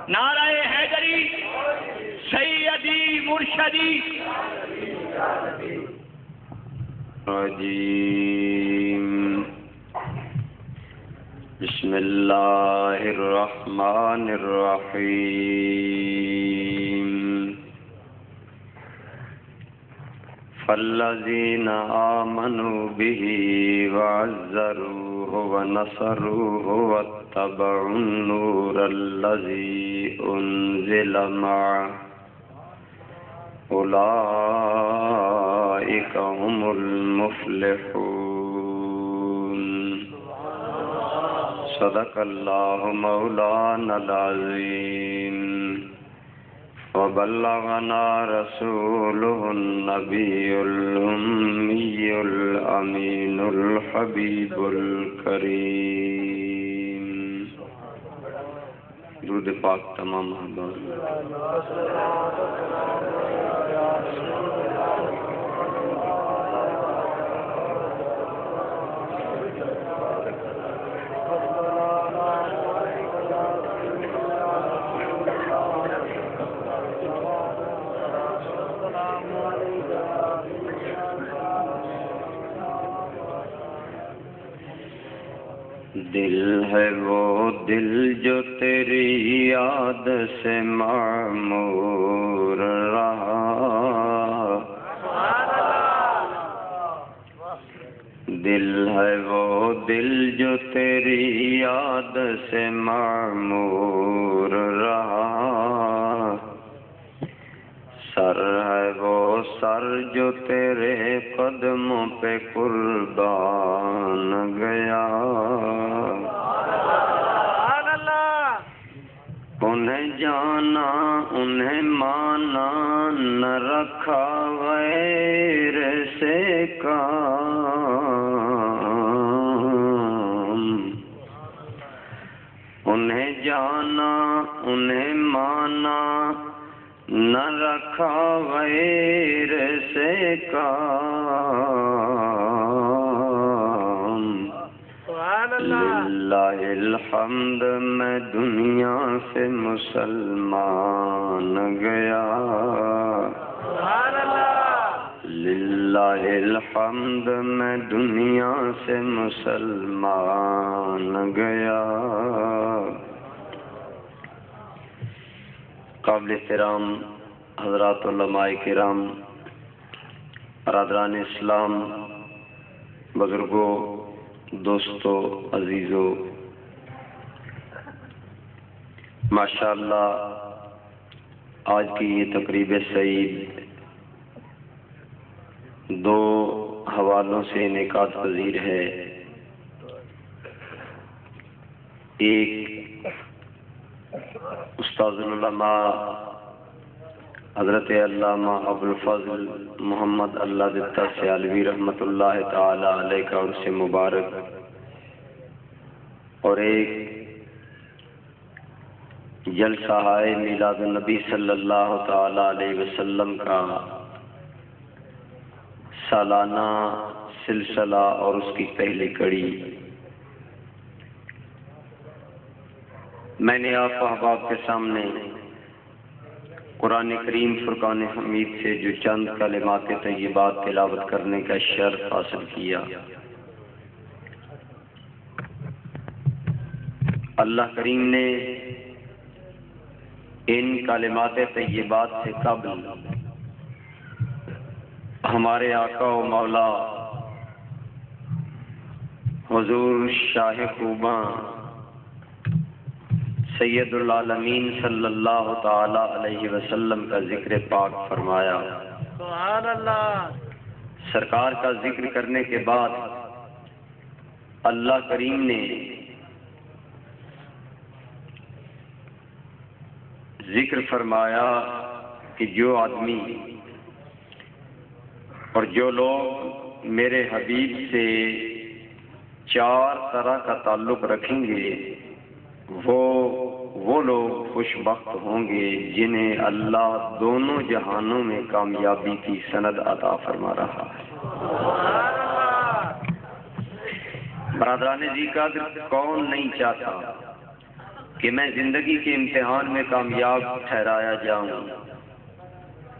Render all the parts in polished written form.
نعرہ حیدری سیدی مرشدی رجیم بسم اللہ الرحمن الرحیم فالذین آمنوا به وعزروه ونصروه واتبعوا النور الذي انزل معه اولئک هم المفلحون صدق اللہ مولانا العظیم وبلغنا رسوله النبی الأمی الأمین الحبیب الکریم درود پاک تمام احباب دل ہے وہ دل جو تیری یاد سے معمور رہا، دل ہے وہ دل جو تیری یاد سے معمور رہا، سر ہے وہ سر جو تیرے قدموں پہ قربان گیا، انہیں جانا انہیں مانا نہ رکھا غیر سے کام، انہیں جانا انہیں مانا نہ رکھا غیر سے کام، للہ الحمد میں دنیا سے مسلمان گیا، للہ الحمد میں دنیا سے مسلمان گیا۔ قابل احترام حضرات علماء کرام، برادران اسلام، بزرگوں، دوستو، عزیزو، ماشاءاللہ آج کی یہ تقریب سعید دو حوالوں سے انعقاد پذیر ہے۔ ایک استاذ العلماء حضرت علامہ ابوالفضل محمد اللہ دتا سیالوی رحمۃ اللہ تعالی علیہ کا عرس مبارک، اور ایک جلسہ ہے میلاد النبی صلی اللہ تعالی علیہ وسلم کا سالانہ سلسلہ اور اس کی پہلی کڑی۔ میں نے آپ احباب کے سامنے قرآن کریم فرقان حمید سے جو چند کلمات طیبات تلاوت کرنے کا شرف حاصل کیا، اللہ کریم نے ان کلمات طیبات سے قبل ہمارے آقا و مولا حضور شاہ خوباں سید العالمین صلی اللہ تعالی علیہ وسلم کا ذکر پاک فرمایا۔ سبحان اللہ۔ سرکار کا ذکر کرنے کے بعد اللہ کریم نے ذکر فرمایا کہ جو آدمی اور جو لوگ میرے حبیب سے چار طرح کا تعلق رکھیں گے وہ لوگ خوش بخت ہوں گے جنہیں اللہ دونوں جہانوں میں کامیابی کی سند عطا فرما رہا ہے۔ برادران ذی قدر، کون نہیں چاہتا کہ میں زندگی کے امتحان میں کامیاب ٹھہرایا جاؤں۔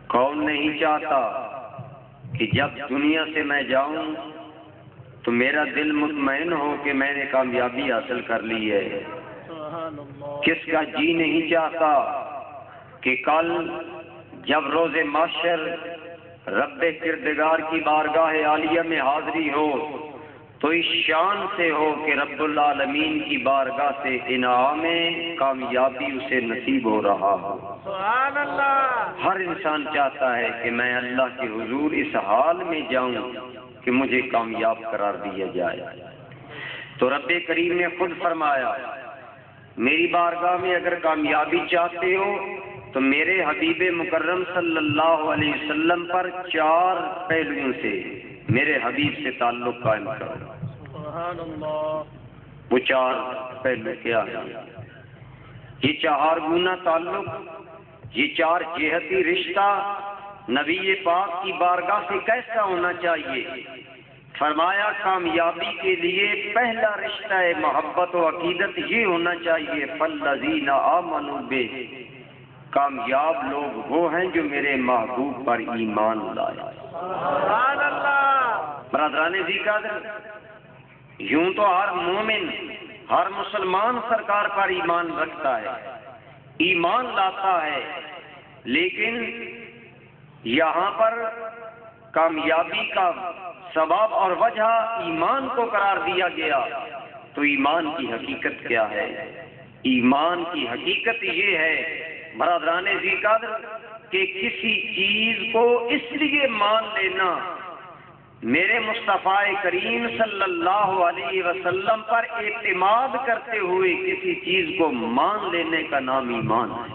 کون نہیں چاہتا کہ جب دنیا سے میں جاؤں تو میرا دل مطمئن ہو کہ میں نے کامیابی حاصل کر لی ہے۔ کس کا جی نہیں چاہتا کہ کل جب روز محشر رب کردگار کی بارگاہ عالیہ میں حاضری ہو تو اس شان سے ہو کہ رب العالمین کی بارگاہ سے انعام کامیابی اسے نصیب ہو رہا ہو۔ سبحان اللہ۔ ہر انسان چاہتا ہے کہ میں اللہ کے حضور اس حال میں جاؤں کہ مجھے کامیاب قرار دیا جائے۔ تو رب کریم نے خود فرمایا میری بارگاہ میں اگر کامیابی چاہتے ہو تو میرے حبیب مکرم صلی اللہ علیہ وسلم پر 4 پہلوؤں سے میرے حبیب سے تعلق قائم کرو۔ سبحان اللہ۔ وہ 4 پہلو کیا ہے؟ یہ 4 گنا تعلق، یہ 4 جہتی رشتہ نبی پاک کی بارگاہ سے کیسا ہونا چاہیے؟ فرمایا کامیابی کے لیے پہلا رشتہ محبت و عقیدت یہ ہونا چاہیے فالذین آمنوا بہ، کامیاب لوگ وہ ہیں جو میرے محبوب پر ایمان لائے۔ سبحان اللہ۔ برادران ذی قدر، یوں تو ہر مومن ہر مسلمان سرکار پر ایمان رکھتا ہے، ایمان لاتا ہے، لیکن یہاں پر کامیابی کا سبب اور وجہ ایمان کو قرار دیا گیا۔ تو ایمان کی حقیقت کیا ہے؟ ایمان کی حقیقت یہ ہے برادران ذی قدر کہ کسی چیز کو اس لیے مان لینا میرے مصطفیٰ کریم صلی اللہ علیہ وسلم پر اعتماد کرتے ہوئے کسی چیز کو مان لینے کا نام ایمان ہے۔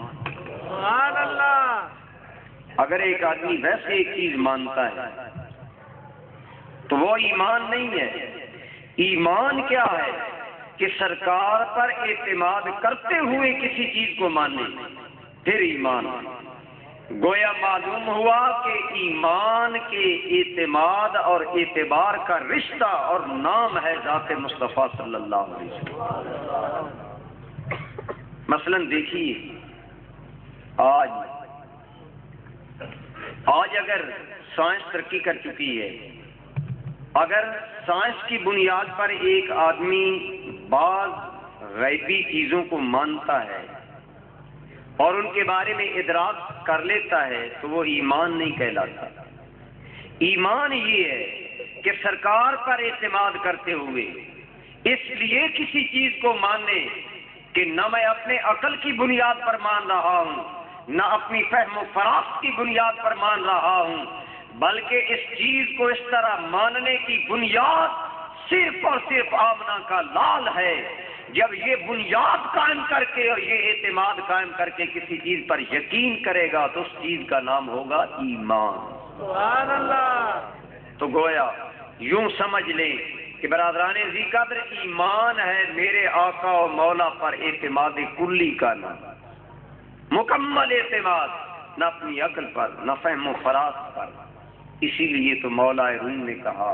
سبحان اللہ۔ اگر ایک آدمی ویسے ایک چیز مانتا ہے تو وہ ایمان نہیں ہے۔ ایمان کیا ہے؟ کہ سرکار پر اعتماد کرتے ہوئے کسی چیز کو مانے، پھر ایمان۔ گویا معلوم ہوا کہ ایمان کے اعتماد اور اعتبار کا رشتہ اور نام ہے ذات مصطفیٰ صلی اللہ علیہ وسلم۔ مثلا دیکھیے آج اگر سائنس ترقی کر چکی ہے، اگر سائنس کی بنیاد پر ایک آدمی بعض غیبی چیزوں کو مانتا ہے اور ان کے بارے میں ادراک کر لیتا ہے تو وہ ایمان نہیں کہلاتا۔ ایمان یہ ہے کہ سرکار پر اعتماد کرتے ہوئے اس لیے کسی چیز کو مانے کہ نہ میں اپنے عقل کی بنیاد پر مان رہا ہوں، نہ اپنی فہم و فراست کی بنیاد پر مان رہا ہوں، بلکہ اس چیز کو اس طرح ماننے کی بنیاد صرف اور صرف آمنہ کا لال ہے۔ جب یہ بنیاد قائم کر کے اور یہ اعتماد قائم کر کے کسی چیز پر یقین کرے گا تو اس چیز کا نام ہوگا ایمان۔ سبحان اللہ۔ تو گویا یوں سمجھ لیں کہ برادران ذی قدر ایمان ہے میرے آقا و مولا پر اعتماد کلی کا نام، مکمل اعتماد، نہ اپنی عقل پر نہ فہم و فراست پر۔ اسی لیے تو مولا روم نے کہا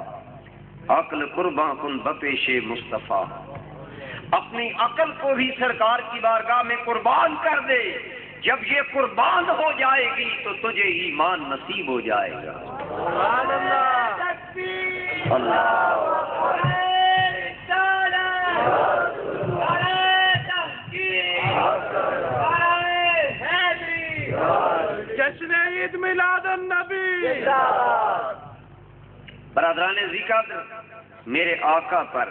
عقل قرباں کن بپیش مصطفیٰ، اپنی عقل کو بھی سرکار کی بارگاہ میں قربان کر دے، جب یہ قربان ہو جائے گی تو تجھے ایمان نصیب ہو جائے گا۔ سبحان اللہ۔ جشن عید میلاد النبی۔ برادران ذی قدر، میرے آقا پر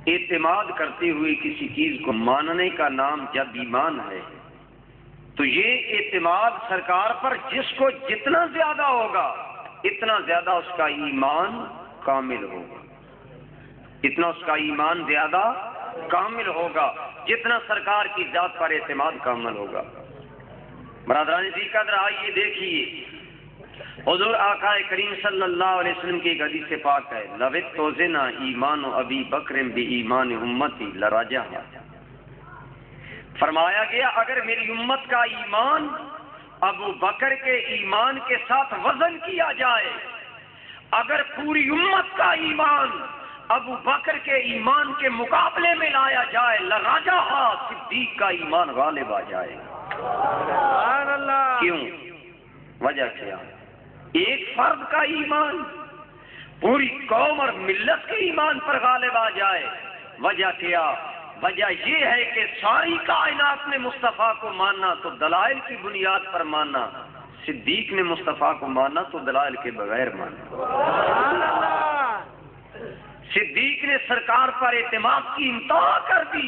اعتماد کرتے ہوئے کسی چیز کو ماننے کا نام جب ایمان ہے تو یہ اعتماد سرکار پر جس کو جتنا زیادہ ہوگا اتنا زیادہ اس کا ایمان کامل ہوگا، اتنا اس کا ایمان زیادہ کامل ہوگا جتنا سرکار کی ذات پر اعتماد کامل ہوگا۔ برادران ذی قدر آئیے دیکھیے حضور آقا کریم صلی اللہ علیہ وسلم کی ایک حدیث پاک ہے لوت توزنا ایمان و ابی بکر بی ایمان امتی لراجہ، فرمایا گیا اگر میری امت کا ایمان ابو بکر کے ایمان کے ساتھ وزن کیا جائے، اگر پوری امت کا ایمان ابو بکر کے ایمان کے مقابلے میں لایا جائے، لراجہ صدیق کا ایمان غالب آ جائے. سبحان اللہ. کیوں؟ وجہ کیا؟ ایک فرد کا ایمان پوری قوم اور ملت کے ایمان پر غالب آ جائے. وجہ کیا؟ وجہ یہ ہے کہ ساری کائنات نے مصطفیٰ کو ماننا تو دلائل کی بنیاد پر ماننا، صدیق نے مصطفیٰ کو ماننا تو دلائل کے بغیر ماننا. سبحان اللہ. صدیق نے سرکار پر اعتماد کی انتہا کر دی،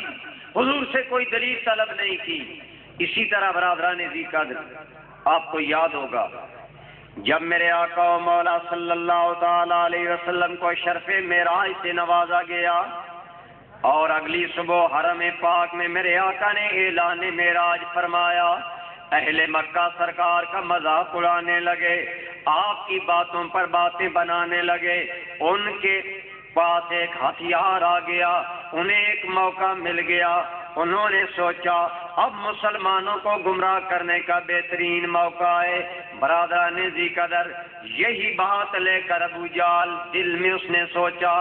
حضور سے کوئی دلیل طلب نہیں کی. اسی طرح برادران ذی قدر، آپ کو یاد ہوگا جب میرے آقا و مولا صلی اللہ تعالی علیہ وسلم کو شرف معراج سے نوازا گیا اور اگلی صبح حرم پاک میں میرے آقا نے اعلان معراج فرمایا، اہل مکہ سرکار کا مذاق اڑانے لگے، آپ کی باتوں پر باتیں بنانے لگے. ان کے پاس ایک ہتھیار آ گیا، انہیں ایک موقع مل گیا. انہوں نے سوچا اب مسلمانوں کو گمراہ کرنے کا بہترین موقع ہے. برادران ذی قدر، یہی بات لے کر ابو جہل دل میں اس نے سوچا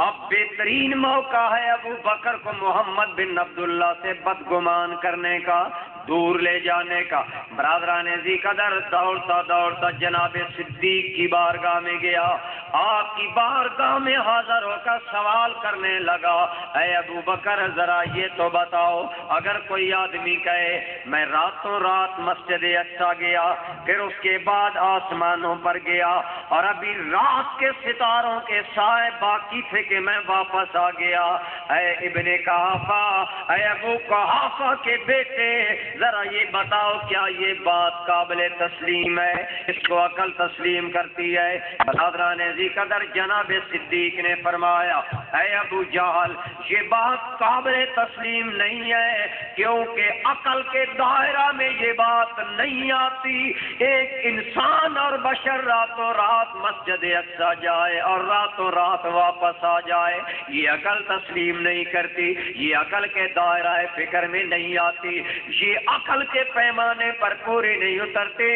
اب بہترین موقع ہے ابو بکر کو محمد بن عبداللہ سے بدگمان کرنے کا، دور لے جانے کا. برادران ذی قدر دوڑتا دوڑتا جناب صدیق کی بارگاہ میں گیا، آپ کی بارگاہ میں حاضر ہو کر سوال کرنے لگا، اے ابو بکر ذرا یہ تو بتاؤ، اگر کوئی آدمی کہے میں راتوں رات مسجد اقصیٰ گیا، پھر اس کے بعد آسمانوں پر گیا اور ابھی رات کے ستاروں کے سائے باقی تھے کہ میں واپس آ گیا، اے ابن قحافہ، اے ابو قحافہ کے بیٹے ذرا یہ بتاؤ کیا یہ بات قابل تسلیم ہے، اس کو عقل تسلیم کرتی ہے؟ برادران ذی قدر جناب صدیق نے فرمایا، اے ابو جہل یہ بات قابل تسلیم نہیں ہے، کیونکہ عقل کے دائرہ میں یہ بات نہیں آتی ایک انسان اور بشر راتوں رات مسجد اقصیٰ جائے اور راتوں رات واپس آ جائے، یہ عقل تسلیم نہیں کرتی، یہ عقل کے دائرہ فکر میں نہیں آتی، یہ عقل کے پیمانے پر پورے نہیں اترتے.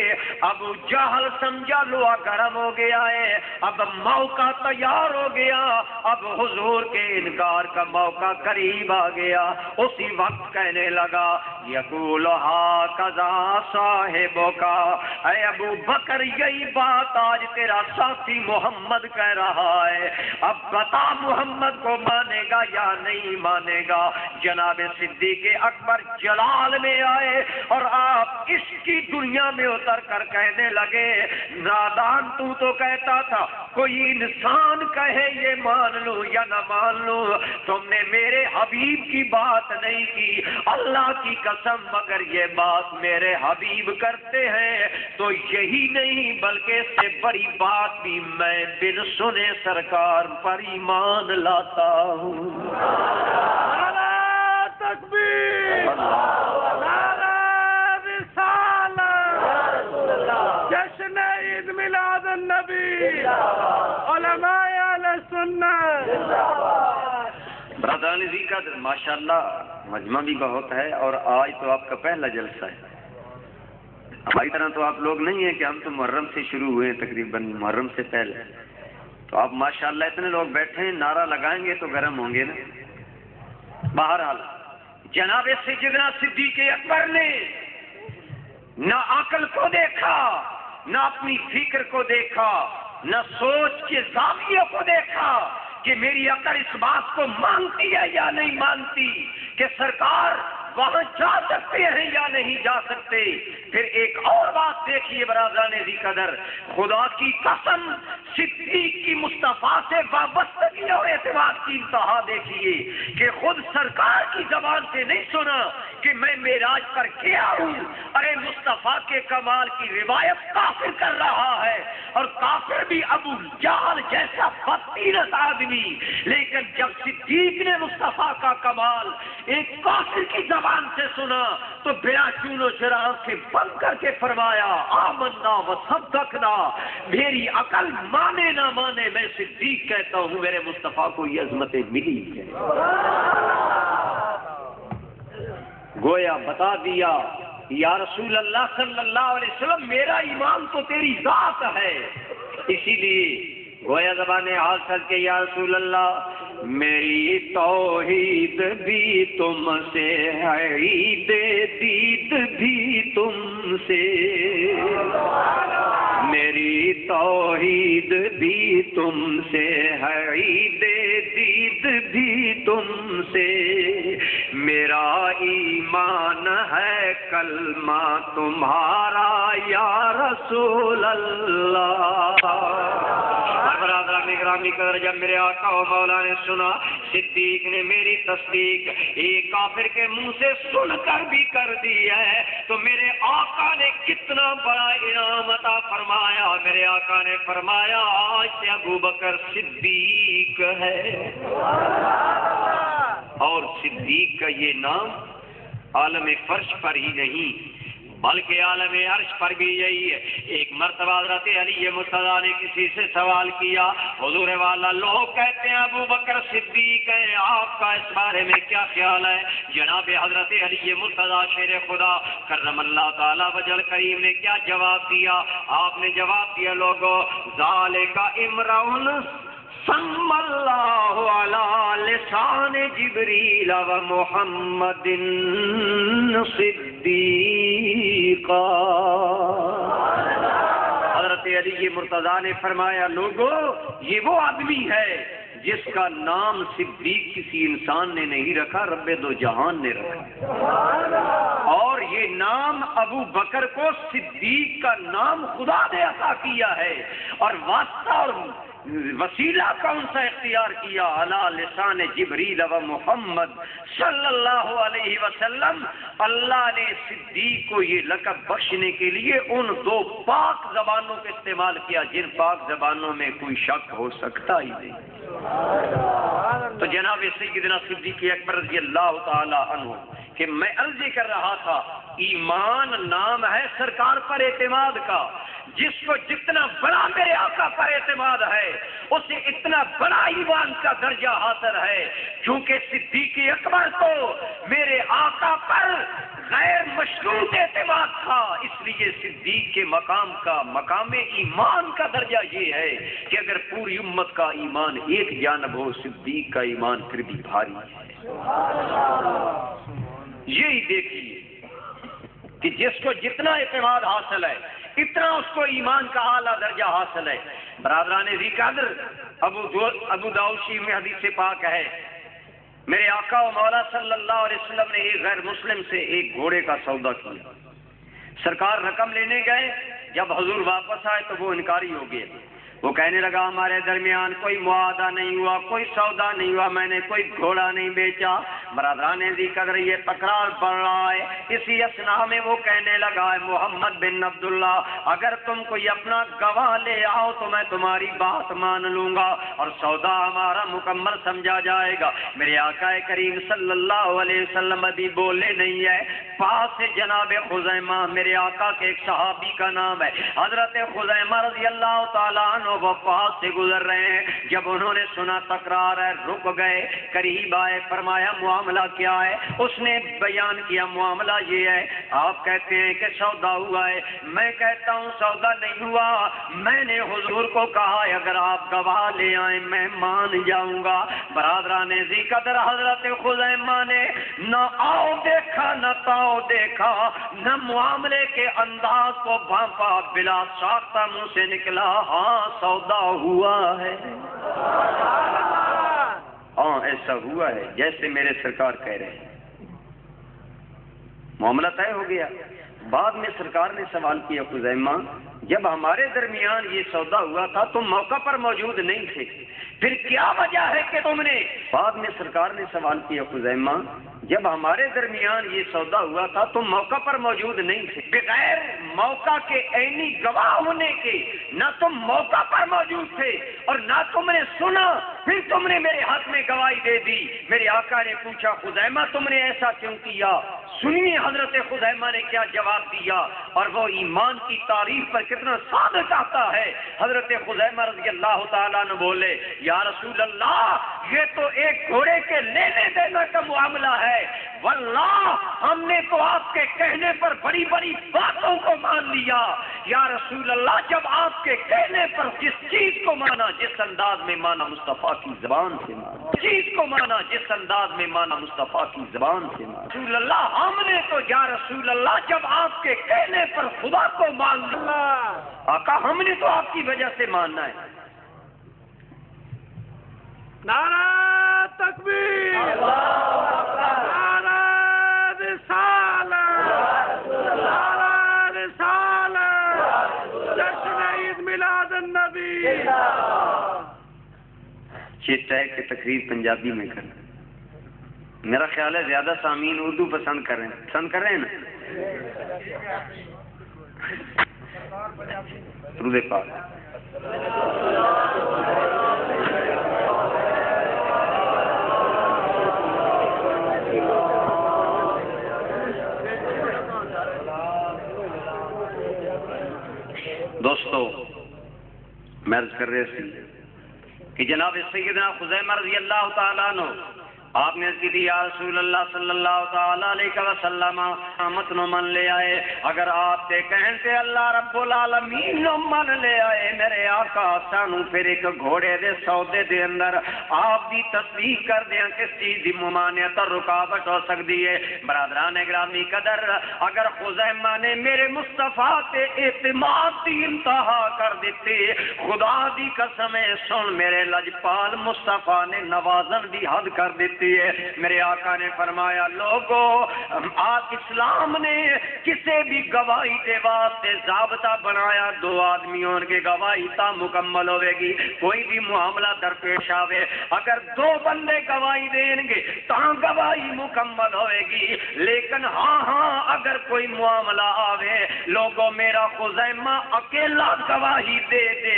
ابو جہل سمجھا لوا گرم ہو گیا ہے، اب موقع تیار ہو گیا، اب حضور کے انکار کا موقع قریب آ گیا. اسی وقت کہنے لگا یقول ہاکذا صاحبک، اے ابو بکر یہی بات آج تیرا ساتھی محمد کہہ رہا ہے، اب بتا محمد کو مانے گا یا نہیں مانے گا؟ جناب صدیق اکبر جلال میں آئے اور آپ اس کی دنیا میں اتر کر کہنے لگے، نادان تو کہتا تھا کوئی انسان کہے یہ مان لوں یا نہ مان لوں، تم نے میرے حبیب کی بات نہیں کی، اللہ کی قسم مگر یہ بات میرے حبیب کرتے ہیں تو یہی نہیں بلکہ اس سے بڑی بات بھی میں بن سنے سرکار پر ایمان لاتا ہوں. نعرہ تکبیر، نعرہ رسالت، جشن عید میلاد النبی، علماء اہل سنت. برادران ذی قدر ماشاءاللہ مجمع بھی بہت ہے اور آج تو آپ کا پہلا جلسہ ہے. ہماری طرح تو آپ لوگ نہیں ہیں کہ ہم تو محرم سے شروع ہوئے ہیں، تقریباً محرم سے پہلے تو آپ ماشاءاللہ اتنے لوگ بیٹھے ہیں، نعرہ لگائیں گے تو گرم ہوں گے نا. بہرحال جناب سیدنا صدیق اکبر نے نہ عقل کو دیکھا، نہ اپنی فکر کو دیکھا، نہ سوچ کے زاویے کو دیکھا کہ میری عقل اس بات کو مانتی ہے یا نہیں مانتی کہ سرکار وہاں جا سکتے ہیں یا نہیں جا سکتے. پھر ایک اور بات دیکھیے برادران ذی قدر، خدا کی قسم صدیق کی مصطفیٰ سے وابستگی اور اعتماد کی انتہا دیکھیے کہ خود سرکار کی زبان سے نہیں سنا کہ میں معراج پر گیا ہوں. ارے مصطفیٰ کے کمال کی روایت کافر کر رہا ہے اور کافر بھی ابو جہل جیسا بدتینت آدمی، لیکن جب صدیق نے مصطفیٰ کا کمال ایک کافر کی زبان سے سنا تو بلا چون و چراغ سے بند کر کے فرمایا آمنا و صدقنا. میری عقل مانے نہ مانے میں صدیق کہتا ہوں میرے مصطفیٰ کو یہ عظمتیں ملی ہے. گویا بتا دیا یا رسول اللہ صلی اللہ علیہ وسلم میرا ایمان تو تیری ذات ہے، اسی لیے گویا زبان حال سج کے یا رسول اللہ میری توحید بھی تم سے ہے، عید دید بھی تم سے، میری توحید بھی تم سے ہے، عید دید بھی تم سے، میرا ایمان ہے کلمہ تمہارا یا رسول اللہ۔ برادران گرامی قدر جب میرے آقا و مولا نے سنا، صدیق نے میری تصدیق ایک کافر کے منہ سے سن کر بھی کر دی ہے، تو میرے آقا نے کتنا بڑا انعام عطا فرمایا۔ میرے آقا نے فرمایا آج سے ابو بکر صدیق ہے، اور صدیق کا یہ نام عالم فرش پر ہی نہیں بلکہ عالم عرش پر بھی یہی ہے۔ ایک مرتبہ حضرت علی مرتضیٰ نے کسی سے سوال کیا، حضور والا لوگ کہتے ہیں ابو بکر صدیق ہے، آپ کا اس بارے میں کیا خیال ہے؟ جناب حضرت علی مرتضیٰ شیر خدا کرم اللہ تعالی وجل کریم نے کیا جواب دیا؟ آپ نے جواب دیا لوگوں ذالک امرؤ سم اللہ علی لسان جبریل و محمد صدیقا۔ حضرت علی مرتضیٰ نے فرمایا لوگو یہ وہ آدمی ہے جس کا نام صدیق کسی انسان نے نہیں رکھا، رب دو جہان نے رکھا، اور یہ نام ابو بکر کو صدیق کا نام خدا نے عطا کیا ہے، اور واسطہ اور وسیلہ کون سا اختیار کیا؟ علی لسان جبریل و محمد صلی اللہ علیہ وسلم۔ اللہ نے صدیق کو یہ لقب بخشنے کے لیے ان دو پاک زبانوں کا استعمال کیا جن پاک زبانوں میں کوئی شک ہو سکتا ہی نہیں۔ تو جناب سیدنا صدیق اکبر رضی اللہ تعالی عنہ کہ میں عرض کر رہا تھا ایمان نام ہے سرکار پر اعتماد کا، جس کو جتنا بڑا میرے آقا پر اعتماد ہے اسے اتنا بڑا ایمان کا درجہ حاصل ہے، کیونکہ صدیق اکبر کو میرے آقا پر غیر مشروط اعتماد تھا، اس لیے صدیق کے مقام ایمان کا درجہ یہ ہے کہ اگر پوری امت کا ایمان ایک جانب ہو، صدیق کا ایمان پھر بھی بھاری ہے۔ یہی دیکھیے کہ جس کو جتنا اعتماد حاصل ہے اتنا اس کو ایمان کا اعلیٰ درجہ حاصل ہے۔ برادران ذی قدر ابو داؤد شریف میں حدیث پاک ہے، میرے آقا و مولا صلی اللہ علیہ وسلم نے ایک غیر مسلم سے ایک گھوڑے کا سودا کیا، سرکار رقم لینے گئے، جب حضور واپس آئے تو وہ انکاری ہو گئے، وہ کہنے لگا ہمارے درمیان کوئی معاہدہ نہیں ہوا، کوئی سودا نہیں ہوا، میں نے کوئی گھوڑا نہیں بیچا۔ برادران ذی قدر یہ تکرار پڑ رہا ہے، اسی اثناء میں وہ کہنے لگا ہے محمد بن عبداللہ اگر تم کوئی اپنا گواہ لے آؤ تو میں تمہاری بات مان لوں گا اور سودا ہمارا مکمل سمجھا جائے گا۔ میرے آقا کریم صلی اللہ علیہ وسلم ابھی بولے نہیں ہے، پاس سے جناب خزیمہ میرے آقا کے ایک صحابی کا نام ہے، حضرت خزیمہ رضی اللہ تعالیٰ عنہ وہ پاس سے گزر رہے ہیں، جب انہوں نے سنا تکرار ہے رک گئے، قریب آئے، فرمایا معاملہ کیا ہے؟ اس نے بیان کیا معاملہ یہ ہے، آپ کہتے ہیں کہ سودا ہوا ہے، میں کہتا ہوں سودا نہیں ہوا، میں نے حضور کو کہا ہے اگر آپ گواہ لے آئیں میں مان جاؤں گا۔ برادران ذی قدر حضرت خزیمہ نے نہ آؤ دیکھا نہ تاؤ دیکھا، نہ معاملے کے انداز کو بھانپا، بلا ساختہ منہ سے نکلا ہاں سودا ہوا ہے، ہاں ایسا ہوا ہے جیسے میرے سرکار کہہ رہے ہیں۔ معاملہ طے ہو گیا۔ بعد میں سرکار نے سوال کیا خزیمہ جب ہمارے درمیان یہ سودا ہوا تھا تم موقع پر موجود نہیں تھے، پھر کیا وجہ ہے کہ تم نے؟ بعد میں سرکار نے سوال کیا خزیمہ جب ہمارے درمیان یہ سودا ہوا تھا تم موقع پر موجود نہیں تھے، بغیر موقع کے عینی گواہ ہونے کے نہ تم موقع پر موجود تھے اور نہ تم نے سنا، پھر تم نے میرے حق میں گواہی دے دی۔ میرے آقا نے پوچھا خزیمہ تم نے ایسا کیوں کیا؟ سنیے حضرت خزیمہ نے کیا جواب دیا، اور وہ ایمان کی تعریف پر کتنا صادق آتا ہے۔ حضرت خزیمہ رضی اللہ تعالیٰ نے بولے یا رسول اللہ یہ تو ایک گھوڑے کے لینے دینے کا معاملہ ہے، واللہ ہم نے تو آپ کے کہنے پر بڑی بڑی باتوں کو مان لیا۔ یا رسول اللہ جب آپ کے کہنے پر جس چیز کو مانا جس انداز میں مانا مصطفیٰ کی زبان سے مانا، چیز کو مانا جس انداز میں مانا مصطفیٰ کی زبان سے مانا۔ رسول اللہ ہم نے تو یا رسول اللہ جب آپ کے کہنے پر خدا کو مان لیا، آقا ہم نے تو آپ کی وجہ سے ماننا ہے۔ نعرہ تکبیر، نعرہ رسالت، نعرہ رسالت، جشن عید میلاد النبی۔ چیتا ہے کہ تقریر پنجابی میں کریں، میرا خیال ہے زیادہ سامعین اردو پسند کر رہے ہیں نا۔ درود پاک۔ دوستو میں عرض کر رہے تھے کہ جناب سیدنا خزیمہ رضی اللہ تعالیٰ عنہ آپ نے کی تھی یا رسول اللہ صلی اللہ تعالیٰ علیہ وسلم مت نو من لے آئے، اگر آپ تے کہن تے اللہ رب العالمین نو من لے آئے میرے آقا سانو پھر ایک گھوڑے دے سودے دے اندر آپ دی تصدیق کر دیا کس چیز دی ممانعت اور رکاوٹ ہو سکتی ہے۔ برادران گرامی قدر اگر خزیمہ نے میرے مصطفیٰ تے اعتماد دی انتہا کر دیتی، خدا دی قسم سن میرے لجپال مصطفیٰ نے نوازن دی حد کر دیتی ہے۔ میرے آقا نے فرمایا لوگو آپ اسلام نے کسی بھی گواہی دے واسطے ضابطہ بنایا، دو آدمیوں کے گواہی تا مکمل ہوئے گی۔ کوئی بھی معاملہ درپیش آوے اگر دو بندے گواہی دیں گے تاں گواہی مکمل ہوئے گی، لیکن ہاں اگر کوئی معاملہ آوے لوگو میرا خزیمہ اکیلا گواہی دے دے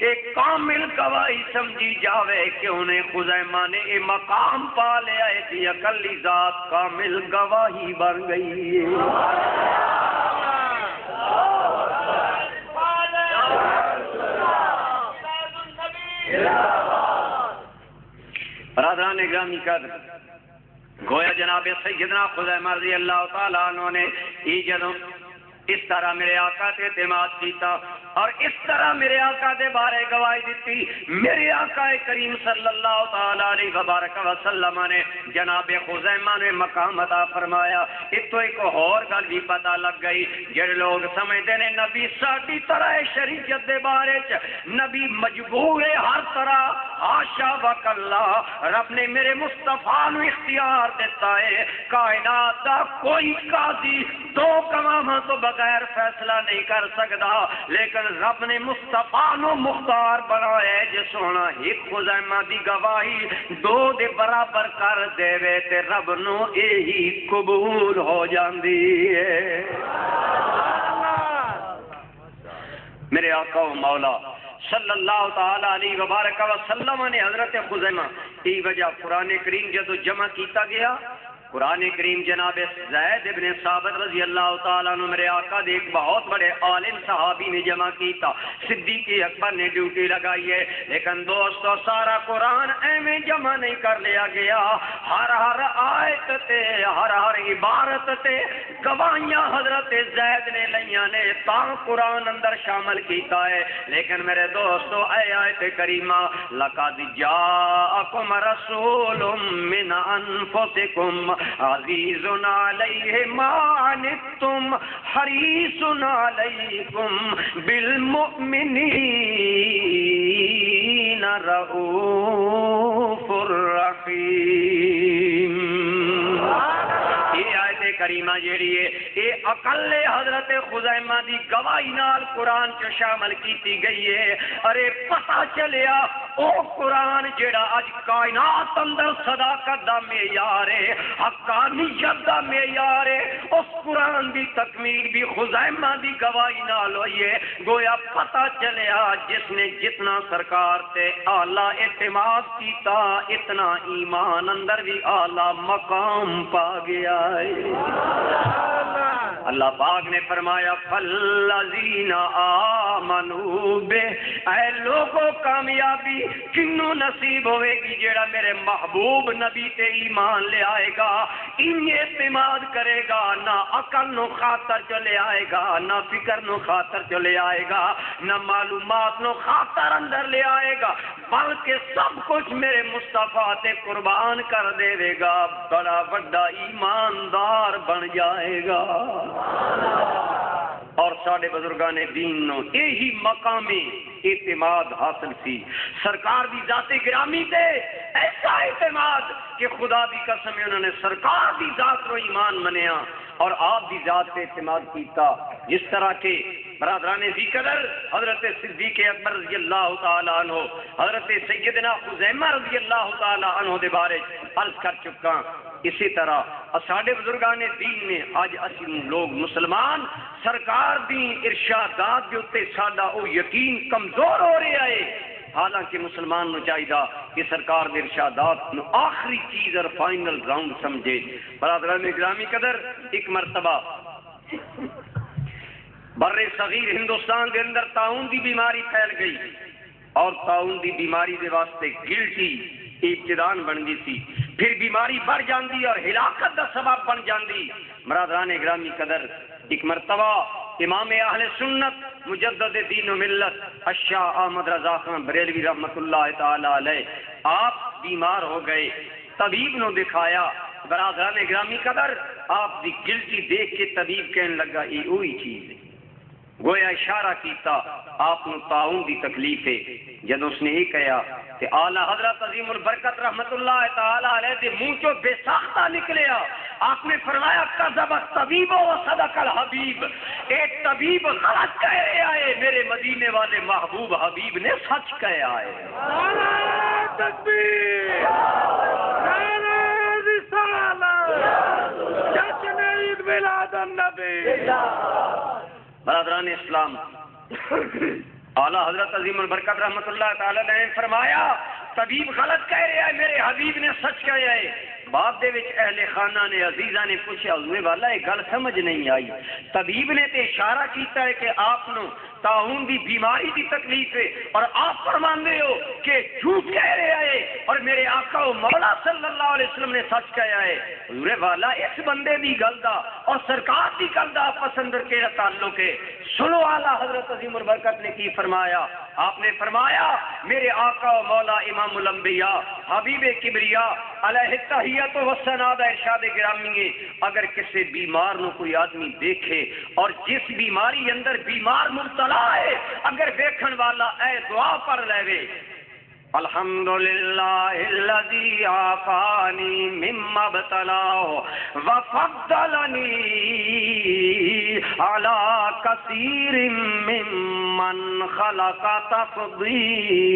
ایک کامل گواہی سمجھی جاوے کہ انہیں خزیمہ نے یہ مقام پا لیا ہے کہ اکلی ذات کامل گواہی بن گئی ہے۔ برادران گرامی قدر گویا جناب سیدنا خزیمہ رضی اللہ تعالیٰ عنہ نے اس طرح میرے آقا سے اعتماد کیتا اور اس طرح میرے آقا دے بارے گواہی دیتی۔ میرے آقا کریم صلی اللہ تعالی علیہ وبارک وسلم نے جناب خزیمہ نے مقام عطا فرمایا۔ اس تو ایک اور گل بھی پتہ لگ گئی، جڑے لوگ سمجھتے ہیں نبی ساڈی طرح شریعت دے بارے نبی مجبور ہے ہر طرح، حاشا وکلا، رب نے میرے مصطفیٰ نو اختیار دیتا ہے۔ کائنات دا کوئی قاضی دو گواہاں تو بغیر فیصلہ نہیں کر سکتا، لیکن رب نے مصطفیٰ نو مختار بنایا ہے جس ہونا ایک خزیمہ دی گواہی دو دے برابر کر دے وے تے رب نو یہی قبول ہو جاندی ہے۔ میرے آقا و مولا صلی اللہ تعالی علیہ وبارک وسلم نے حضرت خزیمہ کی وجہ قرآن کریم جدو جمع کیتا گیا، قرآن کریم جناب زید ابن ثابت رضی اللہ تعالیٰ عنہ میرے آقا دے ایک بہت بڑے عالم صحابی نے جمع کیتا، صدیق اکبر نے ڈیوٹی لگائی ہے، لیکن دوستو سارا قرآن ایویں جمع نہیں کر لیا گیا، ہر آیت تے ہر عبارت تے گواہیاں حضرت زید نے لیاں نے تاں قرآن اندر شامل کیتا ہے۔ لیکن میرے دوستو اے آیت کریمہ لقد جاءکم رسول من انفسکم عزیز علیہ ما عنتم حریص علیکم بالمؤمنین رؤوف الرحیم۔ یہ آیت کریمہ جیڑی ہے اے اقل حضرت خزیمہ دی گواہی نال قرآن چ شامل کیتی گئی ہے. ارے پتہ چلیا او قرآن جیڑا اج کائنات اندر صداقت دا معیار ہے, حقانیت دا معیار ہے, اس قرآن دی تکمیل بھی خزیمہ دی گواہی نال ہوئی ہے. گویا پتہ چلیا جس نے جتنا سرکار تے اعلی اعتماد کیتا اتنا ایمان اندر بھی اعلی مقام پا گیا ہے. اللہ پاک نے فرمایا فالذین آمنوا بہ, اے لوگوں کامیابی کنوں نصیب ہوئے گی جیڑا میرے محبوب نبی تے ایمان لے آئے گا, ان اعتماد کرے گا, نہ عقل نو خاطر چ لے آئے گا, نہ فکر نو خاطر چ لے آئے گا, نہ معلومات نو خاطر اندر لے آئے گا, بلکہ سب کچھ میرے مصطفیٰ تے قربان کر دے گا, بڑا بڑا ایماندار بن جائے گا. اور ساڈے بزرگان دین نو یہی مقامی اعتماد حاصل سی. سرکار دی ذات گرامی تے ایسا اعتماد کہ خدا دی قسم انہوں نے سرکار دی ذات رو ایمان منیا اور آپ دی ذات پہ اعتماد کیتا. جس طرح کے برادران ذی قدر حضرت صدیق اکبر رضی اللہ تعالی عنہ, حضرت سیدنا خزیمہ رضی اللہ تعالی عنہ دے بارے عرض کر چکا, اسی طرح ساڈے بزرگان دین نے اج اسی لوگ مسلمان سرکار دی ارشادات دے اوتے ساڈا او یقین کمزور ہو رہا ہے. حالانکہ مسلمان نو چاہیے کہ سرکار دے ارشادات نو آخری چیز اور فائنل راؤنڈ سمجھے. برادران گرامی قدر, ایک مرتبہ بر صغیر ہندوستان دے اندر طاعون دی بیماری پھیل گئی اور طاعون دی بیماری دے واسطے گلٹی ابتدان بن گئی تھی, پھر بیماری بڑھ جاندی اور ہلاکت دا سبب بن جاندی. برادران گرامی قدر, ایک مرتبہ امام اہل سنت مجدد دین و ملت الشاہ احمد رضا خان بریلوی رحمت اللہ تعالی علیہ آپ بیمار ہو گئے, طبیب نو دکھایا. برادران گرامی قدر, آپ دی گلٹی دیکھ کے طبیب کہنے لگا یہ وہی چیز ہے. گویا اشارہ کیتا آپ نو طاعون دی تکلیف ہے. جب اس نے یہ کہا کہ اعلی حضرت عظیم البرکت رحمت اللہ تعالی علیہ دے منہ چوں بے ساختہ نکلیا, آپ نے فرمایا کذب الطبیب و صدق الحبیب, ایک طبیب غلط کہہ رہا ہے, میرے مدینے والے محبوب حبیب نے سچ کہا ہے. نعرہ تکبیر, نعرہ رسالت, جشن عید میلاد النبی. برادران اسلام, اعلی حضرت عظیم البرکت رحمت اللہ تعالی نے فرمایا طبیب غلط کہہ رہا ہے, میرے حبیب نے سچ کہا ہے. بعد دے وچ اہل خانہ نے عزیزہ نے پوچھا حضور والا یہ گل سمجھ نہیں آئی. طبیب نے تے اشارہ کیتا ہے کہ آپ نو طاعون دی بیماری دی تکلیف ہے اور آپ فرماندے ہو کہ جھوٹ کہہ رہے ہے اور میرے آقا و مولا صلی اللہ علیہ وسلم نے سچ کہا ہے. حضور والا اس بندے دی گل دا اور سرکار دی گل دا پسند کیڑا تعلق ہے؟ سنو اعلی حضرت عظیم البرکت نے کی فرمایا. آپ نے فرمایا میرے آقا و مولا امام الانبیاء حبیب کبریا علیہ التحیت و ثنا دا ارشاد گرامی ہے, اگر کسی بیمار نو کوئی آدمی دیکھے اور جس بیماری اندر بیمار مبتلا ہے, اگر دیکھن والا اے دعا پڑھ لے الحمدللہ الذی عافانی مما ابتلاہ وفضلنی علی کثیر ممن خلق تفضیلا.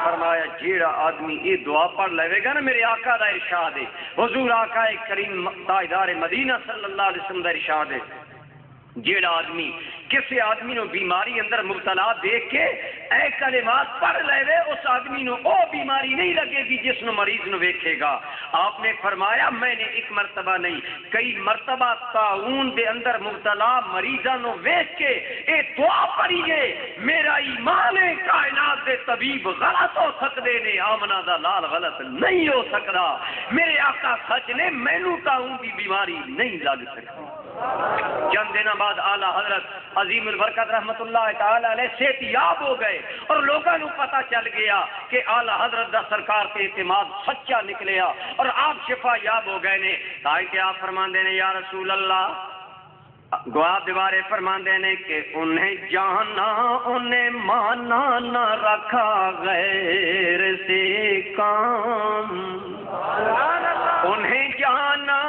فرمایا جیڑا آدمی یہ دعا پڑھ لے گا نا, میرے آقا دا ارشاد ہے, حضور آقا کریم تاجدار مدینہ صلی اللہ علیہ وسلم دا ارشاد ہے, جیڑا آدمی کسی آدمی نو بیماری اندر مبتلا دیکھ کے اے کلمات پڑھ لے اس آدمی نو او بیماری نہیں لگے گی جس نو مریض نو ویکھے گا. آپ نے فرمایا میں نے ایک مرتبہ نہیں کئی مرتبہ طاعون دے اندر مبتلا مریضاں نو ویکھ کے اے دعا پڑھی ہے, میرا ایمان ہے کائنات دے طبیب غلط ہو سکدے نے, آمنہ دا لال غلط نہیں ہو سکدا, میرے آقا سچ نے, مینوں طاعون دی بیماری نہیں لگ سکتی. چند دنوں بعد اعلی حضرت عظیم البرکت رحمت اللہ تعالی علیہ صحت یاب ہو گئے اور لوگوں کو پتہ چل گیا کہ اعلی حضرت دا سرکار پہ اعتماد سچا نکلیا اور آپ شفا یاب ہو گئے نے. تاکہ آپ فرماندے نے یا رسول اللہ, گوا دیوارے فرماندے نے کہ انہیں جانا انہیں مانا نہ رکھا غیر سے کام، انہیں جانا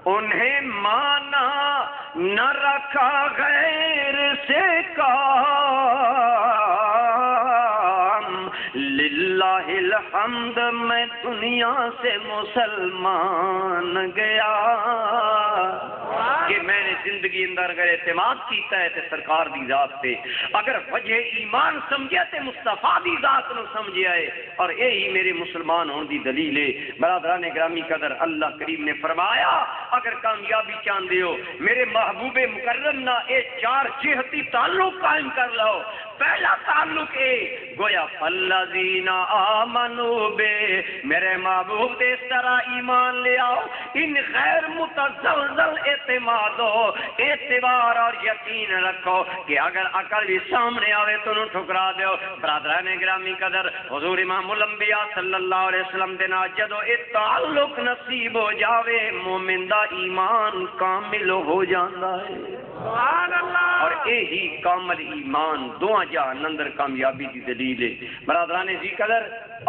انہیں مانا نہ رکھا غیر سے کام، للہ الحمد میں دنیا سے مسلمان گیا کہ میں نے زندگی اندر اگر اعتماد کیتا ہے تے سرکار دی ذات تے، اگر وجہ ایمان سمجھے تے مصطفیٰ دی ذات نو سمجھے آئے، اور یہی میرے مسلمان ہون دی دلیل ہے۔ برادران گرامی قدر، اللہ کریم نے فرمایا اگر کامیابی چاہندے ہو میرے محبوب مکرم نہ اے چار جہتی تعلق قائم کر لو۔ پہلا تعلق اے گویا فالذین آمنوا بے، میرے محبوب دے اس طرح ایمان لے آؤ، ان غیر متزلزل اعتماد ہو، اعتبار اور یقین رکھو کہ اگر عقل بھی سامنے آوے تو انہوں ٹھکرا دیو۔ برادران گرامی قدر، حضور امام الانبیاء صلی اللہ علیہ وسلم دے نال جدو اے تعلق نصیب ہو جاوے مومن دا ایمان کامل ہو جاندا ہے، سبحان اللہ، اور یہی کامل ایمان دعا جہان اندر کامیابی دی دلیل ہے۔ برادران جی قدر،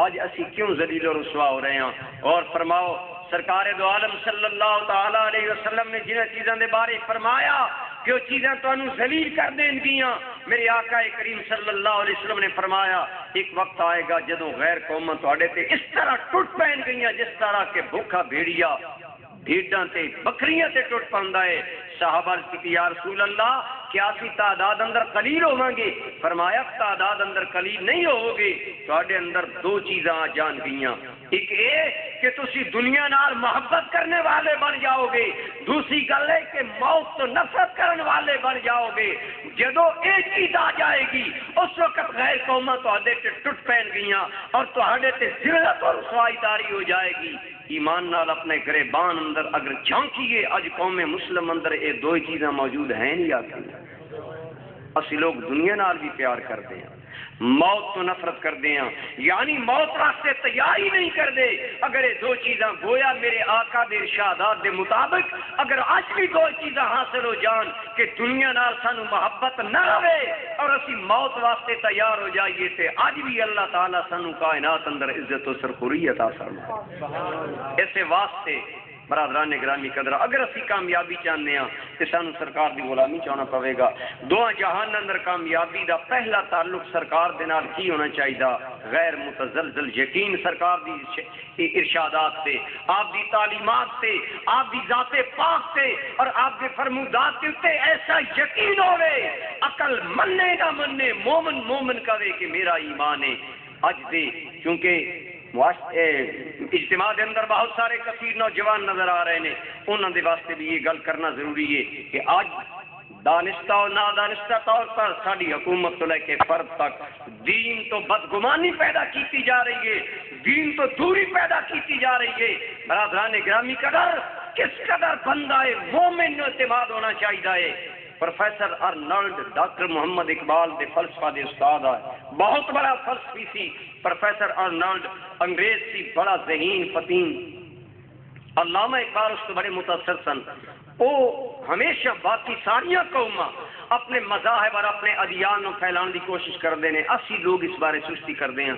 آج اسی کیوں ذلیل و رسوا ہو رہے ہیں؟ اور فرماؤ سرکار دو عالم صلی اللہ تعالی علیہ وسلم نے جنہیں چیزاں دے بارے فرمایا کہ وہ چیزیں تو انہوں ذلیل کر دیں گیاں، میرے آقا کریم صلی اللہ علیہ وسلم نے فرمایا ایک وقت آئے گا جدوں غیر قوماں تواڈے تے اس طرح ٹوٹ پین گئیاں جس طرح کہ بھوکا بھیڑیا بھیڑاں تے بکریاں تے ٹوٹ پاندا ہے۔ صحابہ کی یا رسول اللہ کیا اسی تعداد اندر قلیل ہوواں گے؟ فرمایا تعداد اندر قلیل نہیں ہوگے، تواڈے اندر دو چیزاں آ جان گئیاں، ایک یہ کہ تسی دنیا نال محبت کرنے والے بن جاؤ گے، دوسری گل ہے کہ موت تو نفرت کرنے والے بن جاؤ گے۔ جدو ایک چیز آ جائے گی اس وقت غیر قوماں تواڈے تے ٹوٹ پین گئیاں اور تواڈے تے ذلت اور رسوائی داری ہو جائے گی۔ ایمان نال اپنے گریبان اندر اگر جھانکیے اج قوم مسلم اندر یہ دو چیزاں موجود ہیں نہیں آتی۔ اسی لوگ دنیا نال بھی پیار کرتے ہیں، موت تو نفرت کرتے ہیں، یعنی موت راستے تیار ہی نہیں کر دے۔ اگر یہ دو چیزاں گویا میرے آقا دے ارشادات دے مطابق اگر آج بھی دو چیزاں حاصل ہو جان کہ دنیا نال سانو محبت نہ رہے اور اسی موت واسطے تیار ہو جائیے تے آج بھی اللہ تعالیٰ سانو کائنات اندر عزت و سرخوری عطا فرمائے۔ اسے واسطے برادران گرامی قدر اگر اسی کامیابی چاہتے ہیں تو سانو سرکار دی غلامی چاہنا پوے گا۔ دعا جہان اندر کامیابی دا پہلا تعلق سرکار دے نال کی ہونا چاہیے؟ غیر متزلزل یقین سرکار دی ارشادات سے، آپ دی تعلیمات سے، آپ دی ذات پاک سے اور آپ کے فرمودات کے اتنے ایسا یقین ہوئے عقل مننے نہ مننے مومن مومن کہے کہ میرا ایمان ہے۔ اج دے کیونکہ اجتماع دے اندر بہت سارے کثیر نوجوان نظر آ رہے ہیں، انہوں دے واسطے بھی یہ گل کرنا ضروری ہے کہ آج دانستہ اور نادانستہ طور پر ساری حکومت تو لے کے فرد تک دین تو بدگمانی پیدا کیتی جا رہی ہے، دین تو دوری پیدا کیتی جا رہی ہے۔ برادران گرامی قدر کس قدر بندہ ہے مومن نو اعتماد ہونا چاہیے۔ پروفیسر ارنالڈ ڈاکٹر محمد اقبال دے فلسفہ دے استاد ہے، بہت بڑا فلسفی سی پروفیسر ارنالڈ، انگریز سی، بڑا ذہین فتین۔ علامہ اقبال اس کو بڑے متاثر سن، وہ ہمیشہ باقی ساریاں قوماں اپنے مذاہب اور اپنے ادیان کو پھیلانے کی کوشش کرتے ہیں، اسی لوگ اس بارے سستی کرتے ہیں۔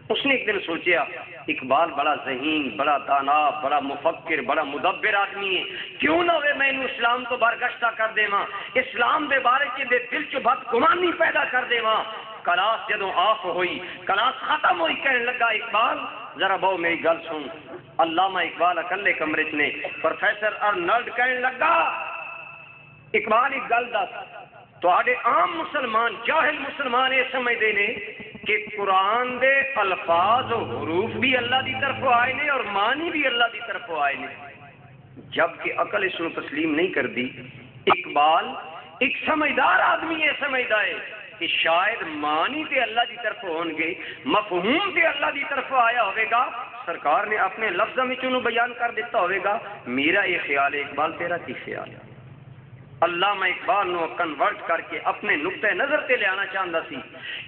اس نے ایک دن سوچیا اقبال بڑا ذہین، بڑا دانا، بڑا مفکر، بڑا مدبر آدمی ہے، کیوں نہ ہوئے میں انہوں اسلام تو برگشتہ کر دے ماں، اسلام دے بارے کے دے دل چ بدگمانی پیدا کر دے ماں۔ کلاس جدوں آف ہوئی، کلاس ختم ہوئی، کہنے لگا اقبال ذرا بہو میری گل سن۔ علامہ اقبال اکلے کمرے چ نے، پروفیسر ارنالڈ کہنے لگا اقبال ایک گل دس، تواڈے عام مسلمان جاہل مسلمان یہ سمجھتے ہیں کہ قرآن دے الفاظ و حروف بھی اللہ دی طرف آئے نے اور معنی بھی اللہ دی طرف آئے نے، جبکہ عقل اس کو تسلیم نہیں کرتی۔ اقبال ایک سمجھدار آدمی یہ سمجھتا ہے کہ شاید معنی تے اللہ دی طرف ہون گے، مفہوم تے اللہ دی طرف آیا ہوئے گا، سرکار نے اپنے لفظوں میں انہوں بیان کر دیتا ہوئے گا۔ میرا یہ خیال ہے، اقبال تیرا کی خیال ہے؟ علامہ اقبال نو کنورٹ کر کے اپنے نقطۂ نظر تے لے آنا چاہتا سی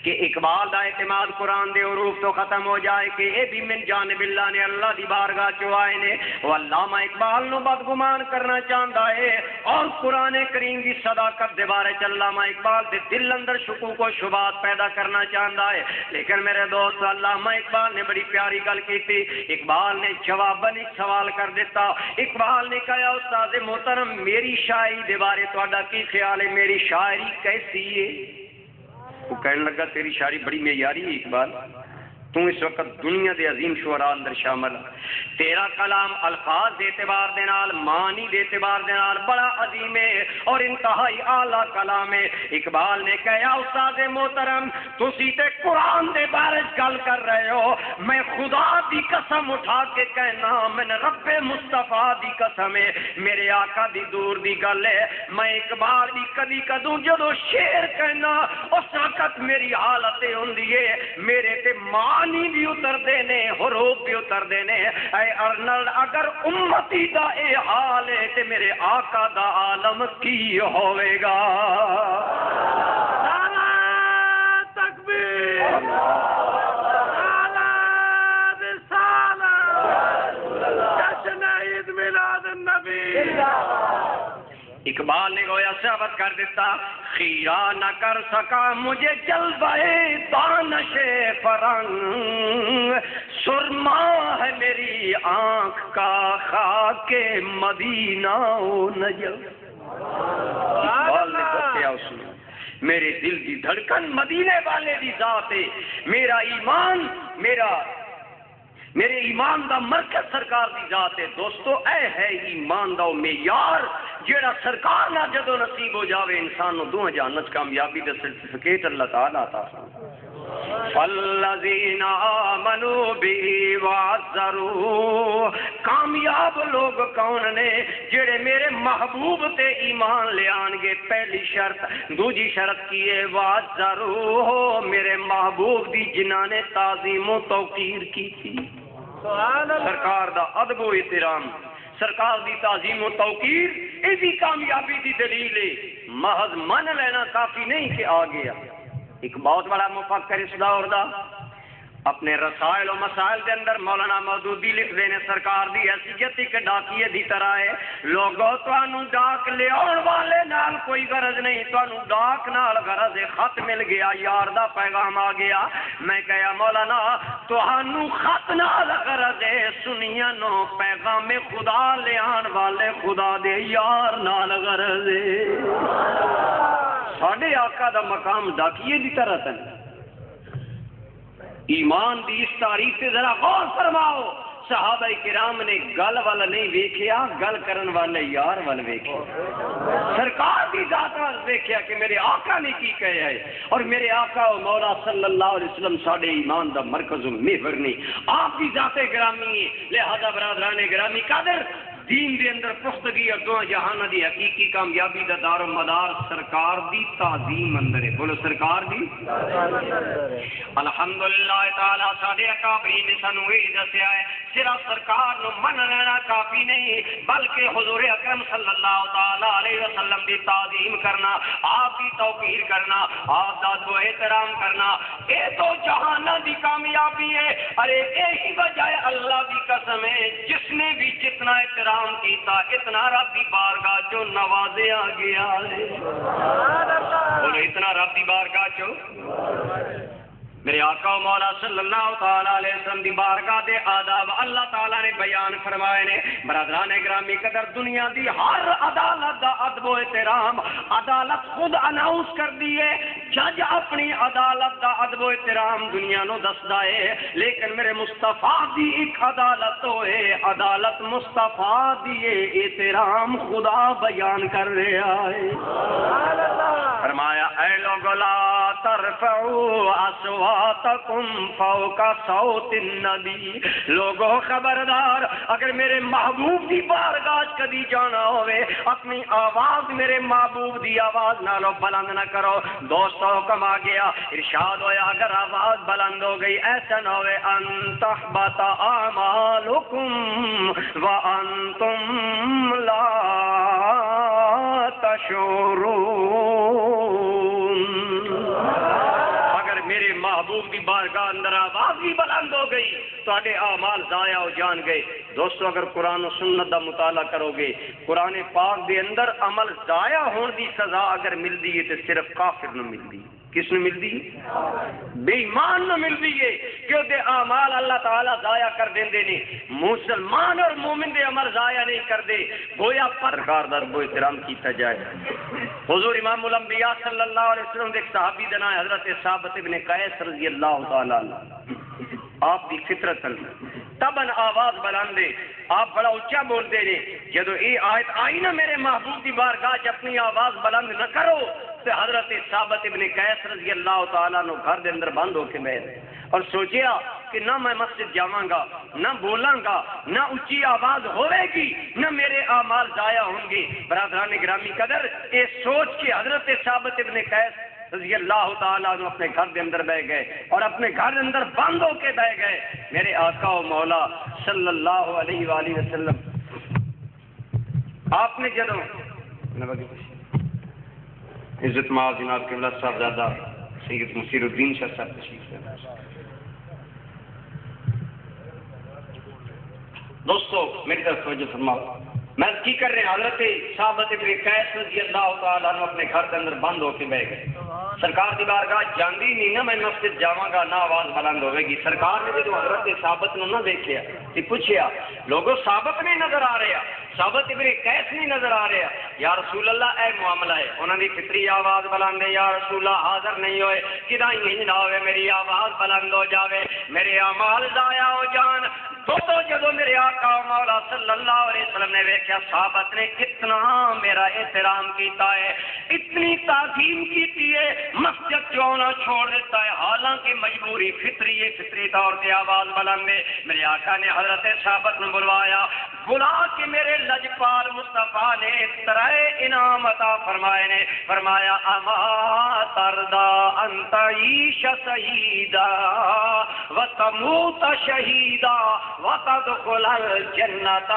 کہ اقبال دا اعتماد قرآن دے حروف تو ختم ہو جائے کہ اے بھی من جانب اللہ نے اللہ دی بارگاہ چو آئے نے. وہ علامہ اقبال نو بدگمان کرنا چاہتا ہے اور قرآن کریم دی صداقت دے بارے چ علامہ اقبال دے دل اندر شکوک و شبہات پیدا کرنا چاہتا ہے. لیکن میرے دوست علامہ اقبال نے بڑی پیاری گل کی تھی. اقبال نے جواباً ایک سوال کر دیتا. اقبال نے کہا استاد محترم میری شاعری دے بارے تہاڈا کی خیال ہے, میری شاعری کیسی ہے؟ وہ کہنے لگا تیری شاعری بڑی معیاری ہے اقبال, تو اس وقت دنیا دے عظیم شعراء اندر شامل ہے. تیرا کلام الفاظ دے اعتبار دے نال معنی دے اعتبار دے نال بڑا عظیم ہے اور انتہائی اعلیٰ کلام ہے. اقبال نے کہا استاد محترم تسی تے قرآن دے بارے گل کر رہے ہو, میں خدا دی قسم اٹھا کے کہنا, میں رب مصطفیٰ دی قسم ہے, میرے آقا دی دور دی گل ہے, میں اقبال دی کدی کدوں جدو شعر کہنا اس وقت میری حالت ہوندی ہے میرے تے معنی بھی اتر دینے حروف بھی اتر دینے. اے ارنل اگر امتی دا اے حال ہے تے میرے آقا دا عالم کی ہوئے گا. نعرہ تکبیر, نعرہ رسالت, جشن عید میلاد النبی. اقبال نے گویا ثابت کر دیتا خیرہ نہ کر سکا مجھے جلوہ دانش فرنگ, سرما ہے میری آنکھ کا خاک مدینہ و نجف. اقبال نے بتایا اس نے میرے دل کی دھڑکن مدینے والے دی ذات ہے, میرا ایمان میرے ایمان دا مرکز سرکار دی ذات ہے. دوستو اے ہے ایمان دا معیار جیڑا سرکار نہ جدو نصیب ہو جاوے انسان نو دو جہانت کامیابی دا سرٹیفکیٹ اللہ تعالیٰ عطا فرمائے. فالذین آمنوا بی وعزروا, کامیاب لوگ کون نے جڑے میرے محبوب تے ایمان لے آن گے. پہلی شرط, دوجی شرط کی ہے وعزروا, میرے محبوب دی جنہاں نے تعظیم و توقیر کی تھی. سرکار دا ادب و احترام, سرکار دی تعظیم و توقیر اسی کامیابی دی دلیل ہے. محض من لینا کافی نہیں کہ آ گیا. ایک بہت بڑا مفکر اس دور دا اپنے رسائل و مسائل کے اندر مولانا مودودی لکھ دینے سرکار دی حیثیت ایک ڈاکیے دی طرح ہے. لوگوں تانوں ڈاک لے آن والے نال کوئی غرض نہیں, تانوں ڈاک نال غرض ہے. خط مل گیا, یار دا پیغام آ گیا. میں کہا مولانا تانوں خط نال غرض ہے, سنیاں نو پیغام خدا لے آن والے خدا دے یار نال غرض ہے. ساڈے آقا دا مقام ڈاکیے دی طرح تن. ایمان دی اس تاریخ سے ذرا غور فرماؤ. صحابہ کرام نے گل والا نہیں ویکھیا, گل کرن والے یار وال ویکھیا. سرکار دی ذات وال ویکھیا کہ میرے آقا نے کی کہے ہے, اور میرے آقا و مولا صلی اللہ علیہ وسلم ساڈے ایمان دا مرکز و محور نہیں, آپ دی ذات گرامی ہے. لہذا برادران گرامی قدر دین دے اندر پختگی اور دو جہان دی حقیقی کامیابی دا دار و مدار سرکار دی تعظیم اندر ہے. بولو سرکار دی. الحمدللہ تعالی ساڈے اکابرین نے سانو یہ دسیا ہے صرف سرکار نو من لینا کافی نہیں بلکہ حضور اکرم صلی اللہ تعالی علیہ وسلم دی تعظیم کرنا, آپ کی توقیر کرنا, آپ دا ادب و احترام کرنا, یہ تو جہانہ دی کامیابی ہے. ارے یہی وجہ ہے اللہ دی قسم ہے جس نے بھی جتنا احترام کیتا اتنا رب دی بارگاہ چو نوازیا گیا ہے. بولو اتنا رب دی بارگاہ چو. میرے آقا و مولا صلی اللہ تعالی علیہ وسلم دی بارگاہ دے آداب اللہ تعالیٰ نے بیان فرمائے نے. برادران گرامی قدر دنیا دی ہر عدالت دا ادب و احترام عدالت خود اناؤنس کر دیے. جج اپنی عدالت دا ادب و احترام دنیا نو دسدا ہے, لیکن میرے مصطفیٰ دی ایک عدالت ہوئے, عدالت مصطفیٰ دی احترام خدا بیان کر رہا ہے. فرمایا اے لوگو لا ترفعوا اصواتکم فوق صوت النبی. لوگو خبردار اگر میرے محبوب دی بارگاہ کدی جانا ہوئے اپنی آواز میرے محبوب دی آواز نالو بلند نہ کرو. دوستو حکم آ گیا, ارشاد ہویا اگر آواز بلند ہو گئی ایسا نہ ہوئے ان تحبط اعمالکم وانتم لا تحشرون. اگر میرے محبوب کی بارگاہ اندر آواز بھی بلند ہو گئی تو اعمال ضائع ہو جان گئے. دوستو اگر قرآن و سنت دا مطالعہ کرو گے قرآن پاک دے اندر عمل ضائع ہون دی سزا اگر ملدی ہے تو صرف کافر نو ملدی. کس نے ملدی؟ بے ایمان نو ملدی ہے کہ دے اعمال اللہ تعالیٰ ضائع کر دیندے نے. مسلمان اور مومن دے عمل ضائع نہیں کر دے. گویا سرکار دا رب و احترام کیتا جائے. حضور امام الانبیاء صلی اللہ علیہ وسلم دے ایک صحابی دا نام حضرت ثابت ابن قیس رضی اللہ تعالی عنہ. آپ دی فطرت تبن آواز بلندے آپ بڑا اچھا بولتے نے. جدو یہ آیت آئی نا میرے محبوب کی بارگاہ اپنی آواز بلند نہ کرو تو حضرت ثابت ابن قیس رضی اللہ تعالیٰ نو گھر دے اندر بند ہو کے بیٹھ اور سوچیا کہ نہ میں مسجد جاواں گا نہ بولاں گا نہ اچھی آواز ہوئے گی نہ میرے اعمال ضائع ہوں گے. برادران گرامی قدر یہ سوچ کے حضرت ثابت ابن قیس رضی اللہ تعالیٰ عنہ اپنے گھر کے اندر بہ گئے اور اپنے گھر کے اندر بند ہو کے بہ گئے. میرے آقا و مولا صلی اللہ علیہ وآلہ وسلم آپ نے جدو عزت مآب جناب قبلہ صاحبزادہ سید مصیر الدین شاہ صاحب تشریف لے. دوستو میری طرف توجہ فرماؤ. میں کی کر رہے ہیں حضرت ثابت ابن قیس رضی اللہ تعالیٰ عنہ اپنے گھر کے اندر بند ہو کے بہ گئے. سرکار دی بارگاہ جاندی نہیں نا میں مسجد جاواں گا نہ آواز بلند ہوئے گی. سرکار نے جب حضرت ثابت نو نہ دیکھیا تو پوچھیا لوگوں ثابت نہیں نظر آ رہے ثابت ابن قیس نہیں نظر آ رہے یا رسول اللہ اے معاملہ ہے انہوں نے فطری آواز بلند ہے یا رسول اللہ حاضر نہیں ہوئے کدا ہی نہ ہوئے میری آواز بلند ہو جاوے میرے اعمال ضائع ہو جان. تو جدو میرے آقا و مولا صلی اللہ علیہ وسلم نے دیکھا ثابت نے کتنا میرا احترام کیتا ہے اتنی تعظیم کیتی ہے مسجد چونا چھوڑ دیتا ہے حالانکہ مجبوری فطری ہے فطری طور سے آواز بلند ہے. میرے آقا نے حضرت ثابت نے بلوایا بلا کے میرے لجپال مصطفیٰ نے ترائے انعام عطا فرمائے نے فرمایا اما تردا انت عیش سعیدا وتموت شہیدا وتدخل الجنت.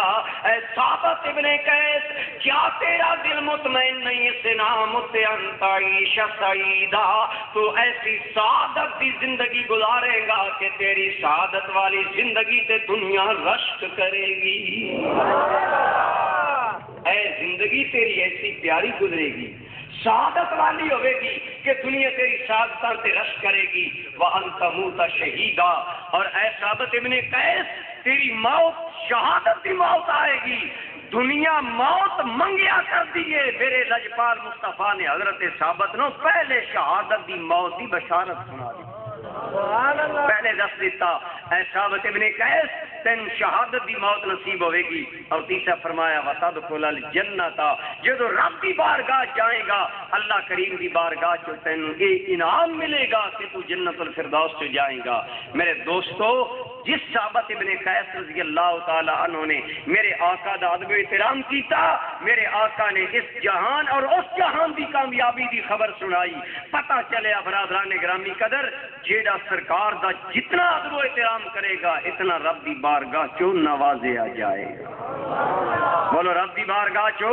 اے ثابت ابن قیس کیا تیرا دل مطمئن نہیں سے نام انت عیش سعیدا تو ایسی سعادت کی زندگی گزارے گا کہ تیری سعادت والی زندگی تے دنیا رشک کرے گی. اے زندگی تیری ایسی پیاری گزرے گی سعادت والی ہوئے گی کہ دنیا تیری سعادتاں تے رشک کرے گی. وَأَنْتَ مُوتَ شَهِيدًا اور اے ثابت ابن قیس تیری موت شہادت کی موت آئے گی. دنیا موت منگیا کر دیے میرے لجپال مصطفیٰ نے حضرت ثابت نو پہلے شہادت کی موت کی بشارت سنا دی. پہلے دس دیتا اے ثابت ابن قیس تین شہادت دی موت نصیب ہوئے گی. اور تیسرا فرمایا وَتَدْخُلَ الْجَنَّةَ جدو رب دی بارگاہ جائے گا اللہ کریم دی بارگاہ چو تین یہ انعام ملے گا کہ تو جنت الفردوس چو جائے گا. میرے دوستو جس ثابت ابن قیس رضی اللہ تعالی عنہ نے میرے آقا دا ادب و احترام کیتا میرے آقا نے اس جہان اور اس جہان دی کامیابی دی خبر سنائی. پتہ چلے برادران گرامی قدر جیڑا سرکار دا جتنا ادب و احترام کرے گا اتنا رب دی بارگاہ چو نوازیا جائے گا. بولو رب دی بارگاہ چو.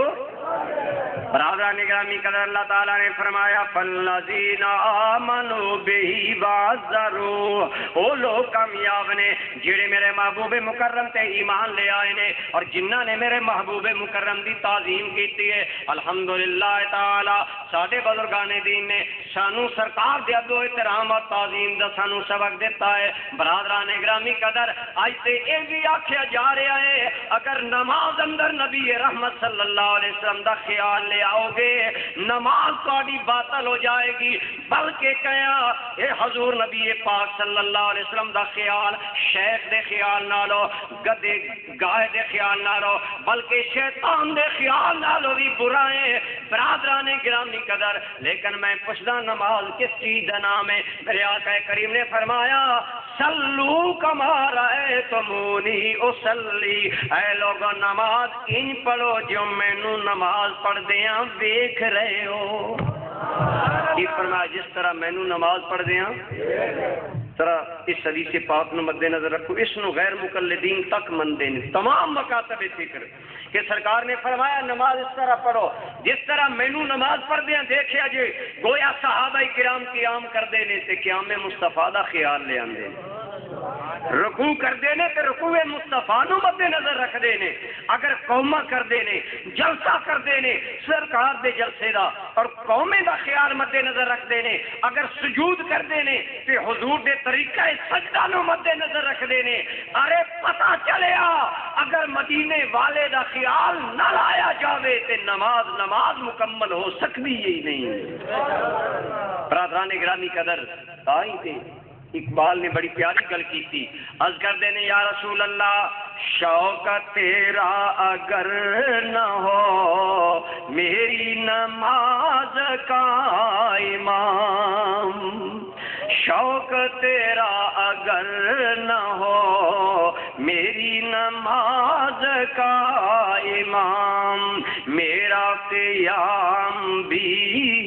برادران گرامی قدر اللہ تعالیٰ نے فرمایا فَالَّذِينَ آمَنُوا بِهِ وَعَزَّرُوهُ وہ لوگ کامیاب نے جڑے میرے محبوب مکرم تے ایمان لے آئے نے اور جنہ نے میرے محبوب مکرم دی تعظیم کیتی ہے. الحمدللہ تعالیٰ ساڈے بزرگان دین نے سانو سرکار دے ادب و احترام اور تعظیم دا سانو سبق دیتا ہے. برادران گرامی قدر آج تے اے بھی آکھیا جا رہا ہے اگر نماز اندر نبی رحمت صلی اللہ علیہ وسلم دا خیال لے آؤ گے نماز تہاڈی باطل ہو جائے گی. بلکہ کہیا اے حضور نبی پاک صلی اللہ علیہ وسلم دا خیال شیخ دے خیال نہ لو گدے گائے دے خیال نہ لو بلکہ شیطان دے خیال نہ لو بھی برا ہے. برادران گرامی قدر لیکن میں پوچھدا نماز کس چیز دا نام ہے. میرے آقا کریم نے فرمایا سلو کما رأیتمونی اصلی اے لوگوں نماز ان پڑھو جو مینوں نماز پڑھ دیاں دیکھ رہے ہو. کی فرمایا جس طرح مینوں نماز پڑھ دیاں ذرا اس حدیث پاک نو مد نظر رکھو، اس نو غیر مقلدین تک مندے نے تمام مکاتب فکر کہ سرکار نے فرمایا نماز اس طرح پڑھو جس طرح مینو نماز پڑھدیاں دیکھیا جے گویا صحابہ کرام قیام کردے نے تے قیام مصطفیٰ دا خیال لے آندے نے، رکوع کردے نے تے رکوع مصطفیٰ نو مد نظر رکھدے نے، اگر قوما کردے نے جلسہ کردے نے سرکار دے جلسے دا اور قومے دا خیال مد نظر رکھدے نے، اگر سجود کردے نے تے حضور دے طریقہ سجدہ نو مد نظر رکھدے نے۔ ارے پتہ چلیا اگر مدینے والے دا خیال نہ لایا جاوے تے نماز مکمل ہو سکتی ہی نہیں۔ برادران گرامی قدر آئی تے اقبال نے بڑی پیاری گل کی تھی، عرض کر دینے یا رسول اللہ شوق تیرا اگر نہ ہو میری نماز کا امام، شوق تیرا اگر نہ ہو میری نماز کا امام، میرا قیام بھی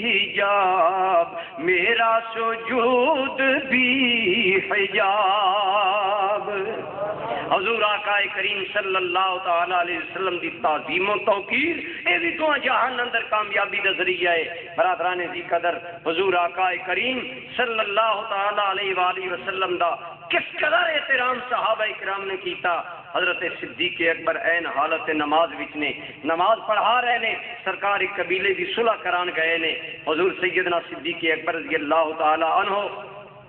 حجاب میرا سجود بھی حجاب۔ حضور آقا کریم صلی اللہ تعالی علیہ وسلم دی تعظیم و توقیر اے بھی تو جہان اندر کامیابی دا ذریعہ ہے۔ برادران دی قدر حضور آقا کریم صلی اللہ تعالی علیہ وآلہ وسلم دا کس قدر احترام صحابہ کرام نے کیتا۔ حضرت صدیق اکبر این حالت نماز وچ نے نماز پڑھا رہے نے، سرکار ایک قبیلے دی صلح کران گئے نے، حضور سیدنا صدیق اکبر رضی اللہ تعالی عنہ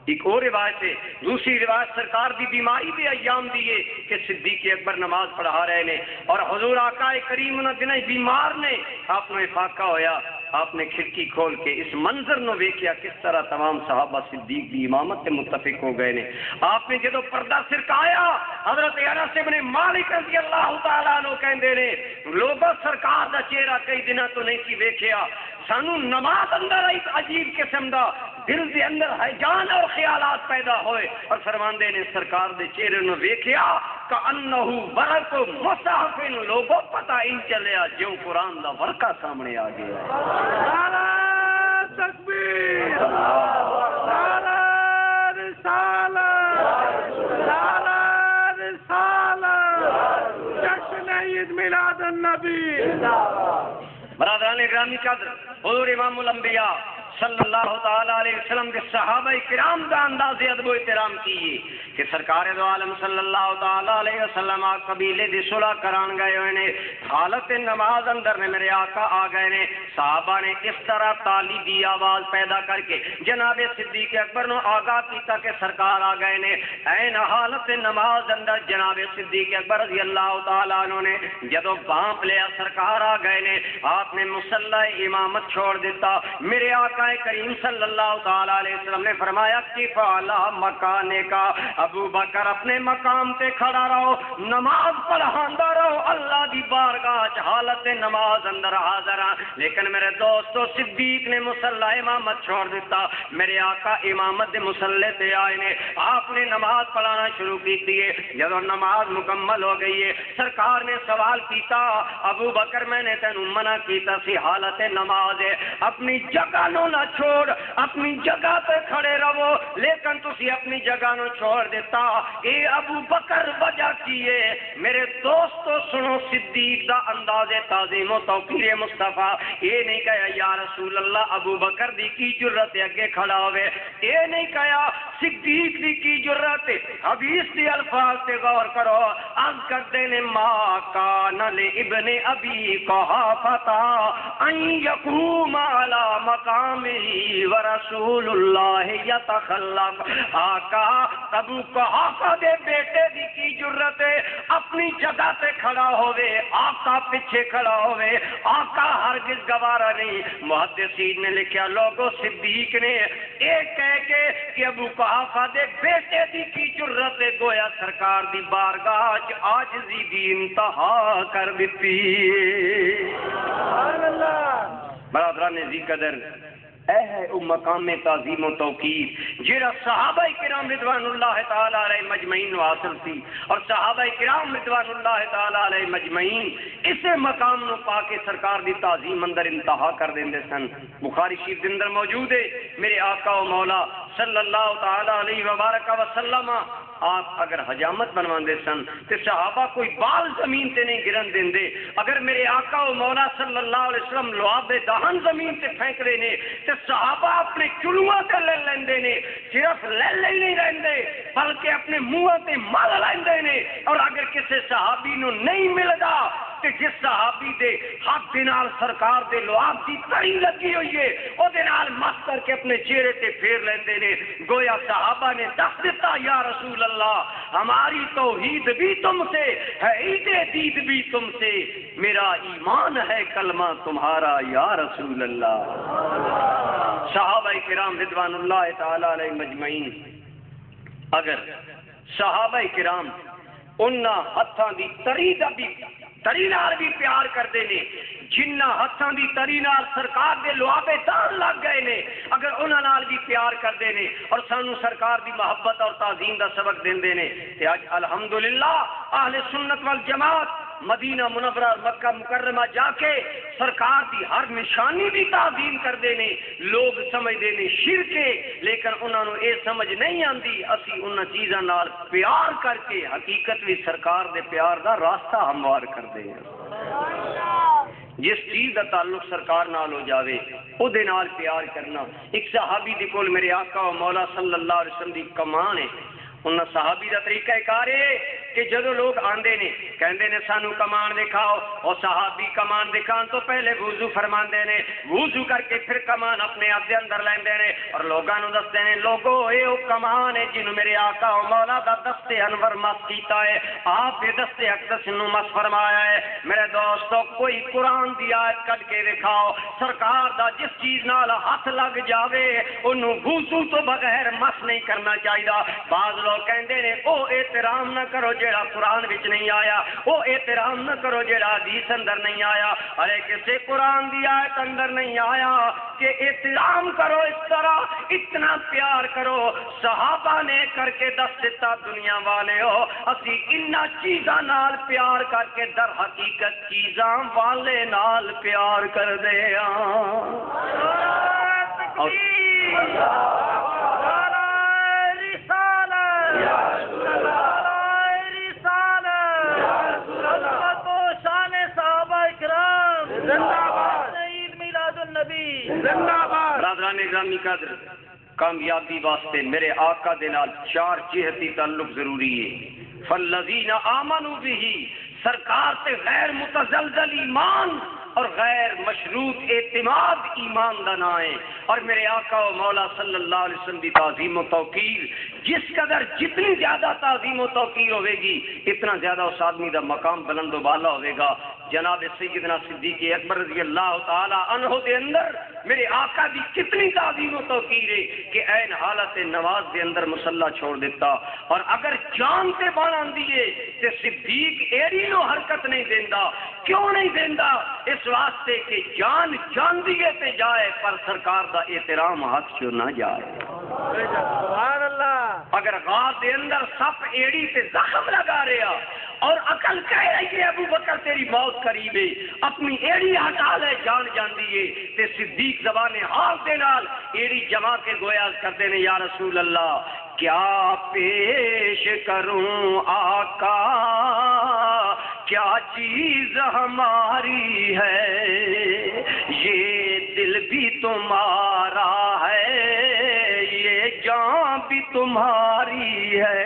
ایک اور روایت ہے، دوسری روایت سرکار دی بیماری دے ایام دیئے کہ صدیق اکبر نماز پڑھا رہے نے اور حضور آقا کریم انہاں دنوں بیمار نے، آپ نے افاقہ ہویا، آپ نے کھڑکی کھول کے اس منظر نو ویکھیا کس طرح تمام صحابہ صدیق دی امامت تے متفق ہو گئے نے۔ آپ نے جدو پردہ سرکایا حضرت انس بن مالک رضی اللہ تعالیٰ عنہ کہندے نے لوگوں سرکار دا چہرہ کئی دنوں تو نہیں سی ویکھیا، سانو نماز اندر ایک عجیب قسم دا دل دے اندر ہیجان اور خیالات پیدا ہوئے اور فرماندے نے سرکار دے چہرے نو ویکھیا کہ انہو ورق مصحف لوگوں پتہ ان چلیا جیوں قرآن دا ورقہ سامنے آ گیا۔ نعرہ تکبیر، نعرہ رسالت، نعرہ رسالت، جشن عید میلاد النبی۔ برادران گرامی قدر حضور امام الانبیاء صلی اللہ تعالی علیہ وسلم کے صحابہ کرام کا انداز ادب و احترام کیے کہ سرکار دو عالم صلی اللہ تعالی علیہ وسلم قبیلے دی صلح کران گئے ہوئے نے، حالت نماز اندر نے میرے آقا آ گئے نے، صحابہ نے اس طرح تالی دی آواز پیدا کر کے جناب صدیق اکبر نو آگاہ کیتا کہ سرکار آ گئے نے۔ این حالت نماز اندر جناب صدیق اکبر رضی اللہ تعالی عنہ نے جدو بانپ لیا سرکار آ گئے نے، آپ نے مصلی امامت چھوڑ دیتا، میرے آقا کریم صلی اللہ تعالی علیہ وسلم نے فرمایا کفالا مکانے کا، ابو بکر اپنے مقام تے کھڑا رہو، نماز پڑھاندا رہو، اللہ دی بارگاہ حالت نماز اندر حاضر ہاں۔ لیکن میرے دوستو صدیق نے مصلی امامت چھوڑ دیتا، میرے آقا امامت دے مصلی تے آئے نے، آپ نے نماز پڑھانا شروع کی ہے۔ جب نماز مکمل ہو گئی ہے سرکار نے سوال کیتا ابو بکر میں نے تینوں منع کیتا سی حالت نماز ہے، اپنی جگہ نو نہ چھوڑ، اپنی جگہ پہ کھڑے رہو، لیکن تسی اپنی جگہ نو چھوڑ دیتا، اے ابو بکر وجہ کیے؟ میرے دوستو سنو صدیق دا انداز تعظیم و توقیر مصطفیٰ، یہ نہیں کہا یا رسول اللہ ابو بکر دی کی جرت اگے کھڑا ہوئے، یہ نہیں کہا صدیق دی کی جرت، حدیث دی الفاظ تے غور کرو، عرض کرتے نے ما کان لابن ابی قحافہ ان یقوم علی مقامہ ورسول اللہ یتخلف۔ آقا ابو قحافہ دے بیٹے دی کی جرت ہے اپنی جگہ تے کھڑا ہوئے، آقا پیچھے کھڑا ہوئے، آقا ہرگز گوارا نہیں۔ محدثین نے لکھا لوگوں صدیق نے ایک کہہ کے کہ ابو قحافہ دے بیٹے دی کی جرت ہے، گویا سرکار دی بارگاہ عاجزی دی انتہا کر دیتی۔ سبحان اللہ۔ برادران ذی قدر اے ہے او مقام تعظیم و توقیر جیڑا صحابہ کرام رضوان اللہ تعالی علیہ مجمعین حاصل تھی، اور صحابہ کرام رضوان اللہ تعالی علیہ مجمعین اسے مقام نو پا کے سرکار دی تعظیم اندر انتہا کر دیندے سن۔ بخاری شریف دے اندر موجود ہے میرے آقا و مولا صلی اللہ تعالی علیہ وبارک وسلم آپ اگر حجامت بنواندے سن تے صحابہ کوئی بال زمین تے نہیں گرن دیندے. اگر میرے آقا و مولا صلی اللہ علیہ وسلم لعاب دہن زمین تے پھینک دے نے تے صحابہ اپنے چلواں تے لے لیندے نے. صرف لے نہیں لیندے بلکہ اپنے منہ تے مل لیندے نے. اور اگر کسی صحابی نو نہیں ملدا تے جس صحابی دے ہاتھ دے نال سرکار دے لعاب دی تڑی لگی ہوئی ہے او دے نال مس کر کے اپنے چہرے تے پھیر لیندے نے. گویا صحابہ نے دس دیتا یا رسول اللہ ہماری توحید بھی تم سے ہے، عید دید بھی تم سے، میرا ایمان ہے کلمہ تمہارا یا رسول اللہ. صحابہ کرام رضوان اللہ تعالی علیہ مجمعین اگر صحابہ کرام انہاں ہتھاں دی تری دا بھی تری نال بھی پیار کردے نے جنہ ہتھاں دی تری نال سرکار دے لعابے دان لگ گئے نے، اگر انہاں نال بھی پیار کردے نے اور سانو سرکار دی محبت اور تعظیم دا سبق دیندے نے تے اج الحمدللہ اہل سنت والجماعت مدینہ منورہ اور مکہ مکرمہ جا کے سرکار دی ہر نشانی دی تعظیم کردے نے. لوگ سمجھدے نے شرک ہے لیکن انہاں نو اے سمجھ نہیں آندی اسی انہاں چیزاں نال پیار کر کے حقیقت بھی سرکار دے پیار دا راستہ ہموار کردے ہیں. جس چیز کا تعلق سرکار نال ہو جاوے او دے نال پیار کرنا. ایک صحابی دی کول میرے آقا و مولا صلی اللہ علیہ وسلم دی کمان ہے. انہاں صحابی دا طریقہ کار ہے کہ جدو لوگ آندے نے کہندے نے سانو کمان دکھاؤ اور صحابی کمان دکھان تو پہلے وضو فرماندے نے، وضو کر کے پھر کمان اپنے ہاتھ دے اندر لیندے نے اور لوگاں نو دسدے نے لوگو اے او کمان ہے جنوں میرے آقا و مولا دا دست انور مس کیتا ہے، آپ دے دست اقدس نو مس فرمایا ہے. میرے دوستو کوئی قرآن دی آیت کڈ کے دکھاؤ سرکار دا جس چیز نال ہاتھ لگ جاوے اونوں وضو تو بغیر مس نہیں کرنا چاہیے. بعض لوگ کہندے نے او احترام نہ کرو جیڑا قرآن وچ نہیں آیا، او احترام نہ کرو جیڑا حدیث اندر نہیں آیا. ارے کسے قرآن دی آیت اندر نہیں آیا کہ احترام کرو، اس طرح اتنا پیار کرو. صحابہ نے کر کے دس دیتا دنیا والے ہو اسی انہاں چیزاں نال پیار کر کے در حقیقت چیزاں والے نال پیار کر دے برادران گرامی قدر کامیابی واسطے میرے آقا دے نال چار جہتی تعلق ضروری ہے. فالذین آمنوا به سرکار سے غیر متزلزل ایمان اور غیر مشروط اعتماد ایمان دا نام ہے. اور میرے آقا و مولا صلی اللہ علیہ وسلم کی تعظیم و توقیر جس قدر جتنی زیادہ تعظیم و توقیر ہوے گی اتنا زیادہ اس آدمی دا مقام بلند و بالا ہوے گا. جناب سیدنا صدیق اکبر رضی اللہ تعالی عنہ دے اندر میرے آقا دی کتنی تعظیم و توقیر ہے کہ عین حالت نواز دے اندر مصلی چھوڑ دیتا. اور اگر جان تے بان آندی ہے تے صدیق ایڑی نو حرکت نہیں دیندا. کیوں نہیں دیندا؟ اس واسطے کہ جان جان دیے تے جائے پر سرکار دا احترام ہاتھ چوں نہ جائے. سبحان اللہ. اگر غار دے اندر سپ ایڑی تے زخم لگا رہا اور عقل کہہ رہی ہے ابو بکر تیری موت قریب ہے اپنی ایڑی ہٹا لے جان جاندی ہے تے صدیق زبان حال دے نال ایڑی جما کے گویا کردے نے یا رسول اللہ کیا پیش کروں آقا کیا چیز ہماری ہے یہ دل بھی تمہارا ہے یہ جان بھی تمہاری ہے.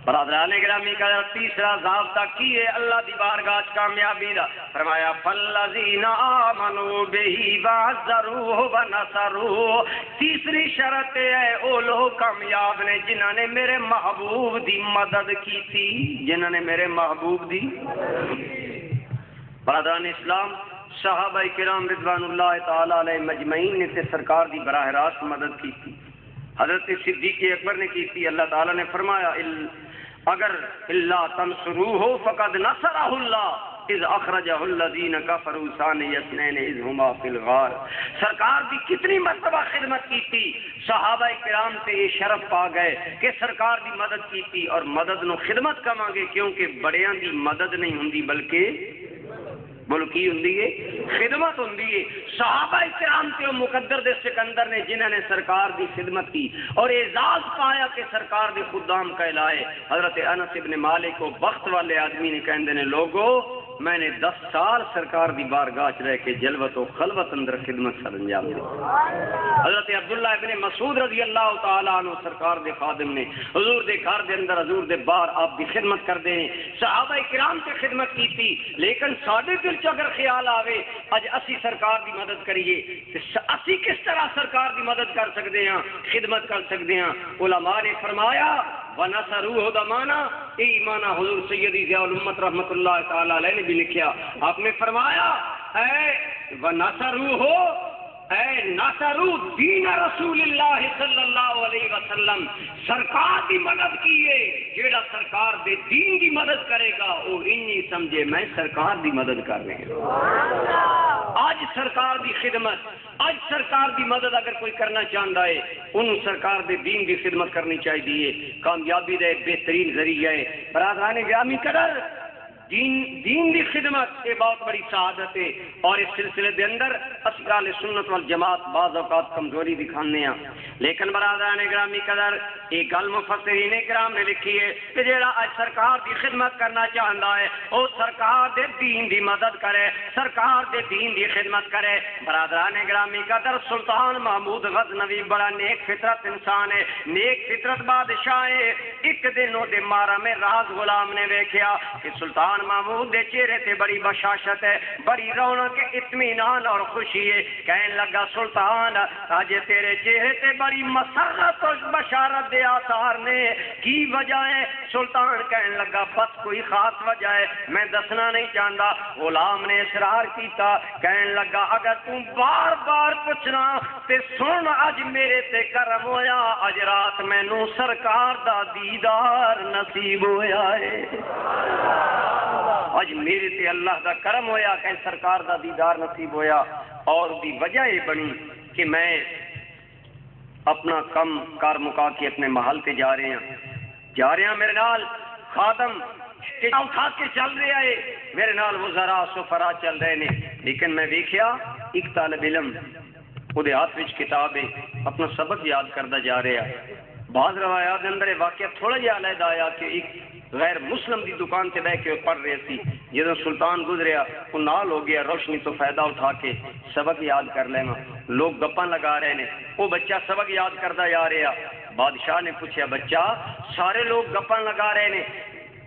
برادران گرامی کا تیسرا ضابطہ کی ہے اللہ دی بارگاہ کامیابی دا. فرمایا فالذین آمنوا بہ وعزروہ ونصروہ. تیسری شرط ہے او لوگ کامیاب نے جنہاں نے میرے محبوب دی مدد کی تھی، جنہاں نے میرے محبوب دی. برادران اسلام صحابہ کرام رضوان اللہ تعالی علیہ مجمعین نے سرکار دی براہ راست مدد کی تھی. حضرت صدیق اکبر نے کی تھی. اللہ تعالیٰ نے فرمایا اگر اللہ تنصروہ فقد نصرہ اللہ. اذ اخرجہ الذین کفروا ثانی اثنین اذ ہما فی الغار. سرکار دی کتنی مرتبہ خدمت کی تھی. صحابہ کرام سے یہ شرف پا گئے کہ سرکار دی مدد کی تھی. اور مدد نو خدمت کہاں گے کیونکہ بڑیاں دی مدد نہیں ہوندی بلکہ بولو کی ہوندی ہے خدمت ہوندی ہے. صحابہ کرام تے مقدر دے سکندر نے جنہوں نے سرکار دی خدمت کی اور اعزاز پایا کہ سرکار دے خدام کہلائے. حضرت انس ابن مالک کو بخت والے آدمی نے کہندے نے لوگو میں نے 10 سال سرکار دی بارگاہ چ رہ کے جلوت و خلوت اندر خدمت سر انجام دی. حضرت عبداللہ ابن مسعود رضی اللہ تعالی عنہ سرکار دے خادم نے حضور دے گھر دے اندر حضور دے باہر آپ دی خدمت کر دے. صحابہ کرام سے خدمت کی تھی لیکن ساڈے دل چ اگر خیال آوے اج اسی سرکار دی مدد کریے تے اسی کس طرح سرکار دی مدد کر سکتے ہیں خدمت کر سکتے ہیں. علماء نے فرمایا وَنَصَرُوهُ دَمَانَا ایمانہ حضور سیدی ضیاء الامت رحمت اللہ تعالی علیہ نے بھی لکھیا. آپ نے فرمایا اے وَنَصَرُوهُ اے نصرو دین رسول اللہ صلی اللہ علیہ وسلم سرکار دی مدد کیے. جیڑا سرکار دے دین دی مدد کرے گا وہ انہی سمجھے میں سرکار دی مدد کر رہے ہیں. آج سرکار دی خدمت آج سرکار دی مدد اگر کوئی کرنا چاہتا ہے انہوں سرکار دے دین دی خدمت کرنی چاہیے. کامیابی دے بہترین ذریعہ ہے. برادران گرامی قدر دین دی خدمت یہ بہت بڑی سعادت ہے. اور اس سلسلے دے اندر اسی اہل سنت والجماعت بعض اوقات کمزوری دکھانے ہیں لیکن برادران گرامی قدر ایک گل مفسرین کرام نے لکھی ہے کہ جیڑا اج سرکار دی خدمت کرنا چاہتا ہے وہ سرکار دے دین دی مدد کرے سرکار دے دین دی خدمت کرے. برادران گرامی قدر سلطان محمود غزنوی بڑا نیک فطرت انسان ہے نیک فطرت بادشاہ ہے. ایک دن وہ دے مارا میں راز غلام نے دیکھا کہ سلطان محمود دے چہرے تے بڑی بشاشت ہے بڑی رونق اطمینان اور خوشی ہے. کہنے لگا سلطان آج تیرے چہرے تے بڑی مسرت اور بشارت دے آثار نے کی وجہ ہے. سلطان کہنے لگا بس کوئی خاص وجہ ہے میں دسنا نہیں چاہتا. غلام نے اصرار کیتا کہنے لگا اگر تم بار بار پوچھنا تے سن اج میرے تے کرم ہویا اج رات مینوں سرکار دا دیدار نصیب ہویا ہے. اج میرے تے اللہ دا کرم ہویا کہ سرکار دا دیدار نصیب ہویا. اور دی وجہ یہ بنی کہ میں اپنا کم کار مکا کے اپنے محل تے جا رہے ہیں میرے نال خادم اٹھا کے چل رہا ہے میرے نال وزراء سفراء چل رہے ہیں. لیکن میں دیکھیا ایک طالب علم وہ ہاتھ وچ کتاب ہے اپنا سبق یاد کرتا جا رہا. بعض روایات کے اندر واقعہ تھوڑا جہا علیحدہ آیا کہ ایک غیر مسلم دی دکان سے بہ کے پڑھ رہے تھی. جدو سلطان گزریا وہ نال ہو گیا روشنی تو فائدہ اٹھا کے سبق یاد کر لینا. لوگ گپاں لگا رہے ہیں وہ بچہ سبق یاد کرتا جا رہا. بادشاہ نے پوچھا بچہ سارے لوگ گپاں لگا رہے ہیں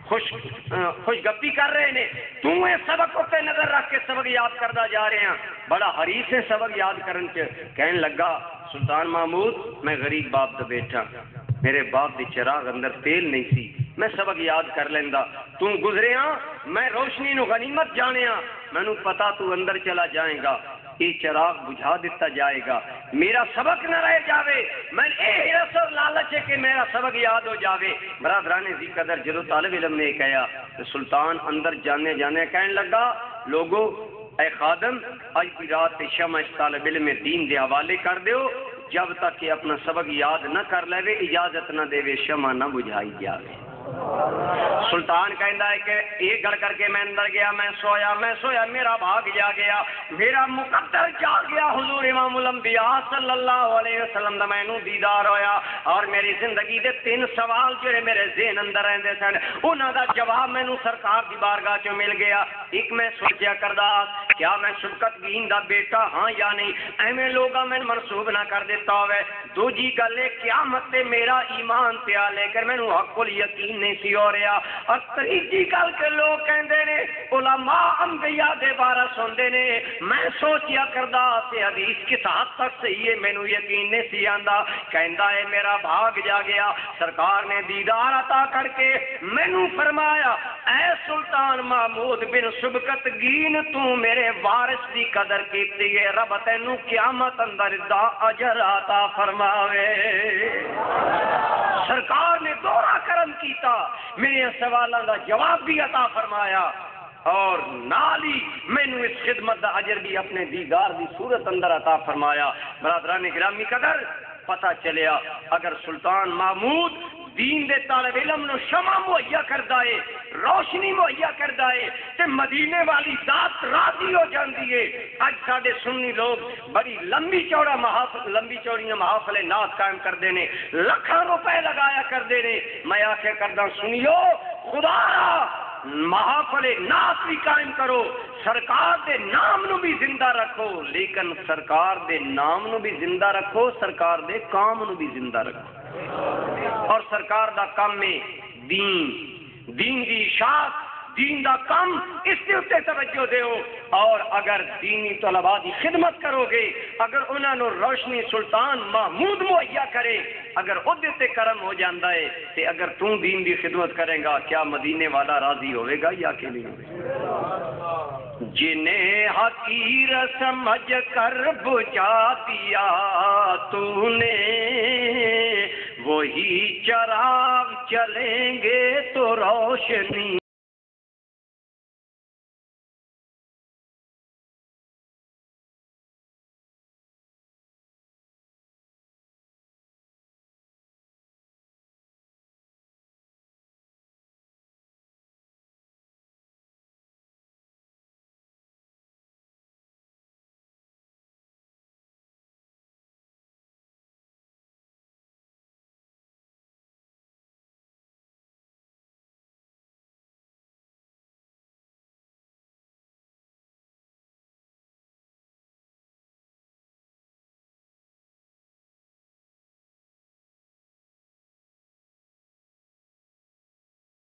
خوش گپی کر رہے ہیں تو یہ سبق اتنے نظر رکھ کے سبق یاد کرتا جا رہے ہیں بڑا حریص ہے سبق یاد کرن کے. کہنے لگا سلطان محمود میں غریب باپ دا بیٹھا میرے باپ دی چراغ اندر تیل نہیں سی میں سبق یاد کر لینا. تو گزرے ہاں میں روشنی نو غنیمت جانے ہاں مینوں پتا تو اندر چلا جائے گا یہ چراغ بجھا دیتا جائے گا میرا سبق نہ رہ جاوے. میں اے رسول لالچ ہے کہ میرا سبق یاد ہو جاوے. برادران ذی قدر جدو طالب علم نے کہا تو سلطان اندر جانے کہنے لگا لوگو اے خادم آج کی رات شمع اس طالب علم دین دے حوالے کر دیو جب تک کہ اپنا سبق یاد نہ کر لے اجازت نہ دے شمع نہ بجھائی جاوے. سلطان کہندا ہے کہ یہ گل کر کے میں اندر گیا میں سویا میرا بھاگ جا گیا میرا مقدر جا گیا حضور امام الانبیاء صلی اللہ علیہ وسلم دا مینوں دیدار ہویا. اور میری زندگی دے 3 سوال جڑے میرے ذہن اندر رہندے سن انہاں دا جواب مینوں سرکار دی بارگاہ چوں مل گیا. ایک میں سوچیا کردا کیا میں سبقت گین دا بیٹا ہاں یا نہیں ایویں لوگاں میں منسوب نہ کر دیتا ہوئے. دوجی گل ہے قیامت تے میرا ایمان تے آ لے کر مینوں حق الیقین نہیں سی ہو رہا. اور تیجی گل کے لوگ کہندے نے علماء انبیاء دے وارث ہوندے نے میں سوچیا کردا تے حدیث کس حد تک صحیح ہے مینوں یقین نہیں سی آندا. کہندا ہے میرا بھاگ جا گیا سرکار نے دیدار عطا کر کے مینوں فرمایا اے سلطان محمود بن سبقت گین تو میرے وارث دی قدر کیتی ہے رب تینوں قیامت اندر دا اجر عطا فرماوے. سرکار نے دوہرا کرم کیتا میرے سوالاں دا جواب بھی عطا فرمایا. اور نالی مینو اس خدمت دا اجر بھی اپنے دیدار دی صورت اندر عطا فرمایا۔ برادران گرامی قدر پتہ چلیا اگر سلطان محمود دین دے طالب علم نو شمع مہیا کردا ہے، روشنی مہیا کردا ہے تے مدینے والی ذات راضی ہو جاندی ہے۔ اج ساڈے سنی لوگ بڑی لمبی چوڑیاں محافل نعت قائم کردے نے، لاکھاں روپے لگایا کردے نے۔ میں آکھیا کردا سنیو خدا محافل نعت بھی قائم کرو، سرکار دے نام نو بھی زندہ رکھو، لیکن سرکار دے نام نو بھی زندہ رکھو، سرکار دے کام نو بھی زندہ رکھو۔ اور سرکار دا کام میں دین دی اشاعت، دین دا کم، اس کے اتنے توجہ دیو۔ اور اگر دینی طلباء دی خدمت کرو گے، اگر انہاں نو روشنی سلطان محمود مہیا کرے، اگر عہدے تے کرم ہو جاندا ہے تے اگر تو دین دی خدمت کرے گا، کیا مدینے والا راضی ہوئے گا یا کہ نہیں ہوئے گا؟ جنہیں حقیر سمجھ کر بجھا دیا تو نے، وہی چراغ چلیں گے تو روشنی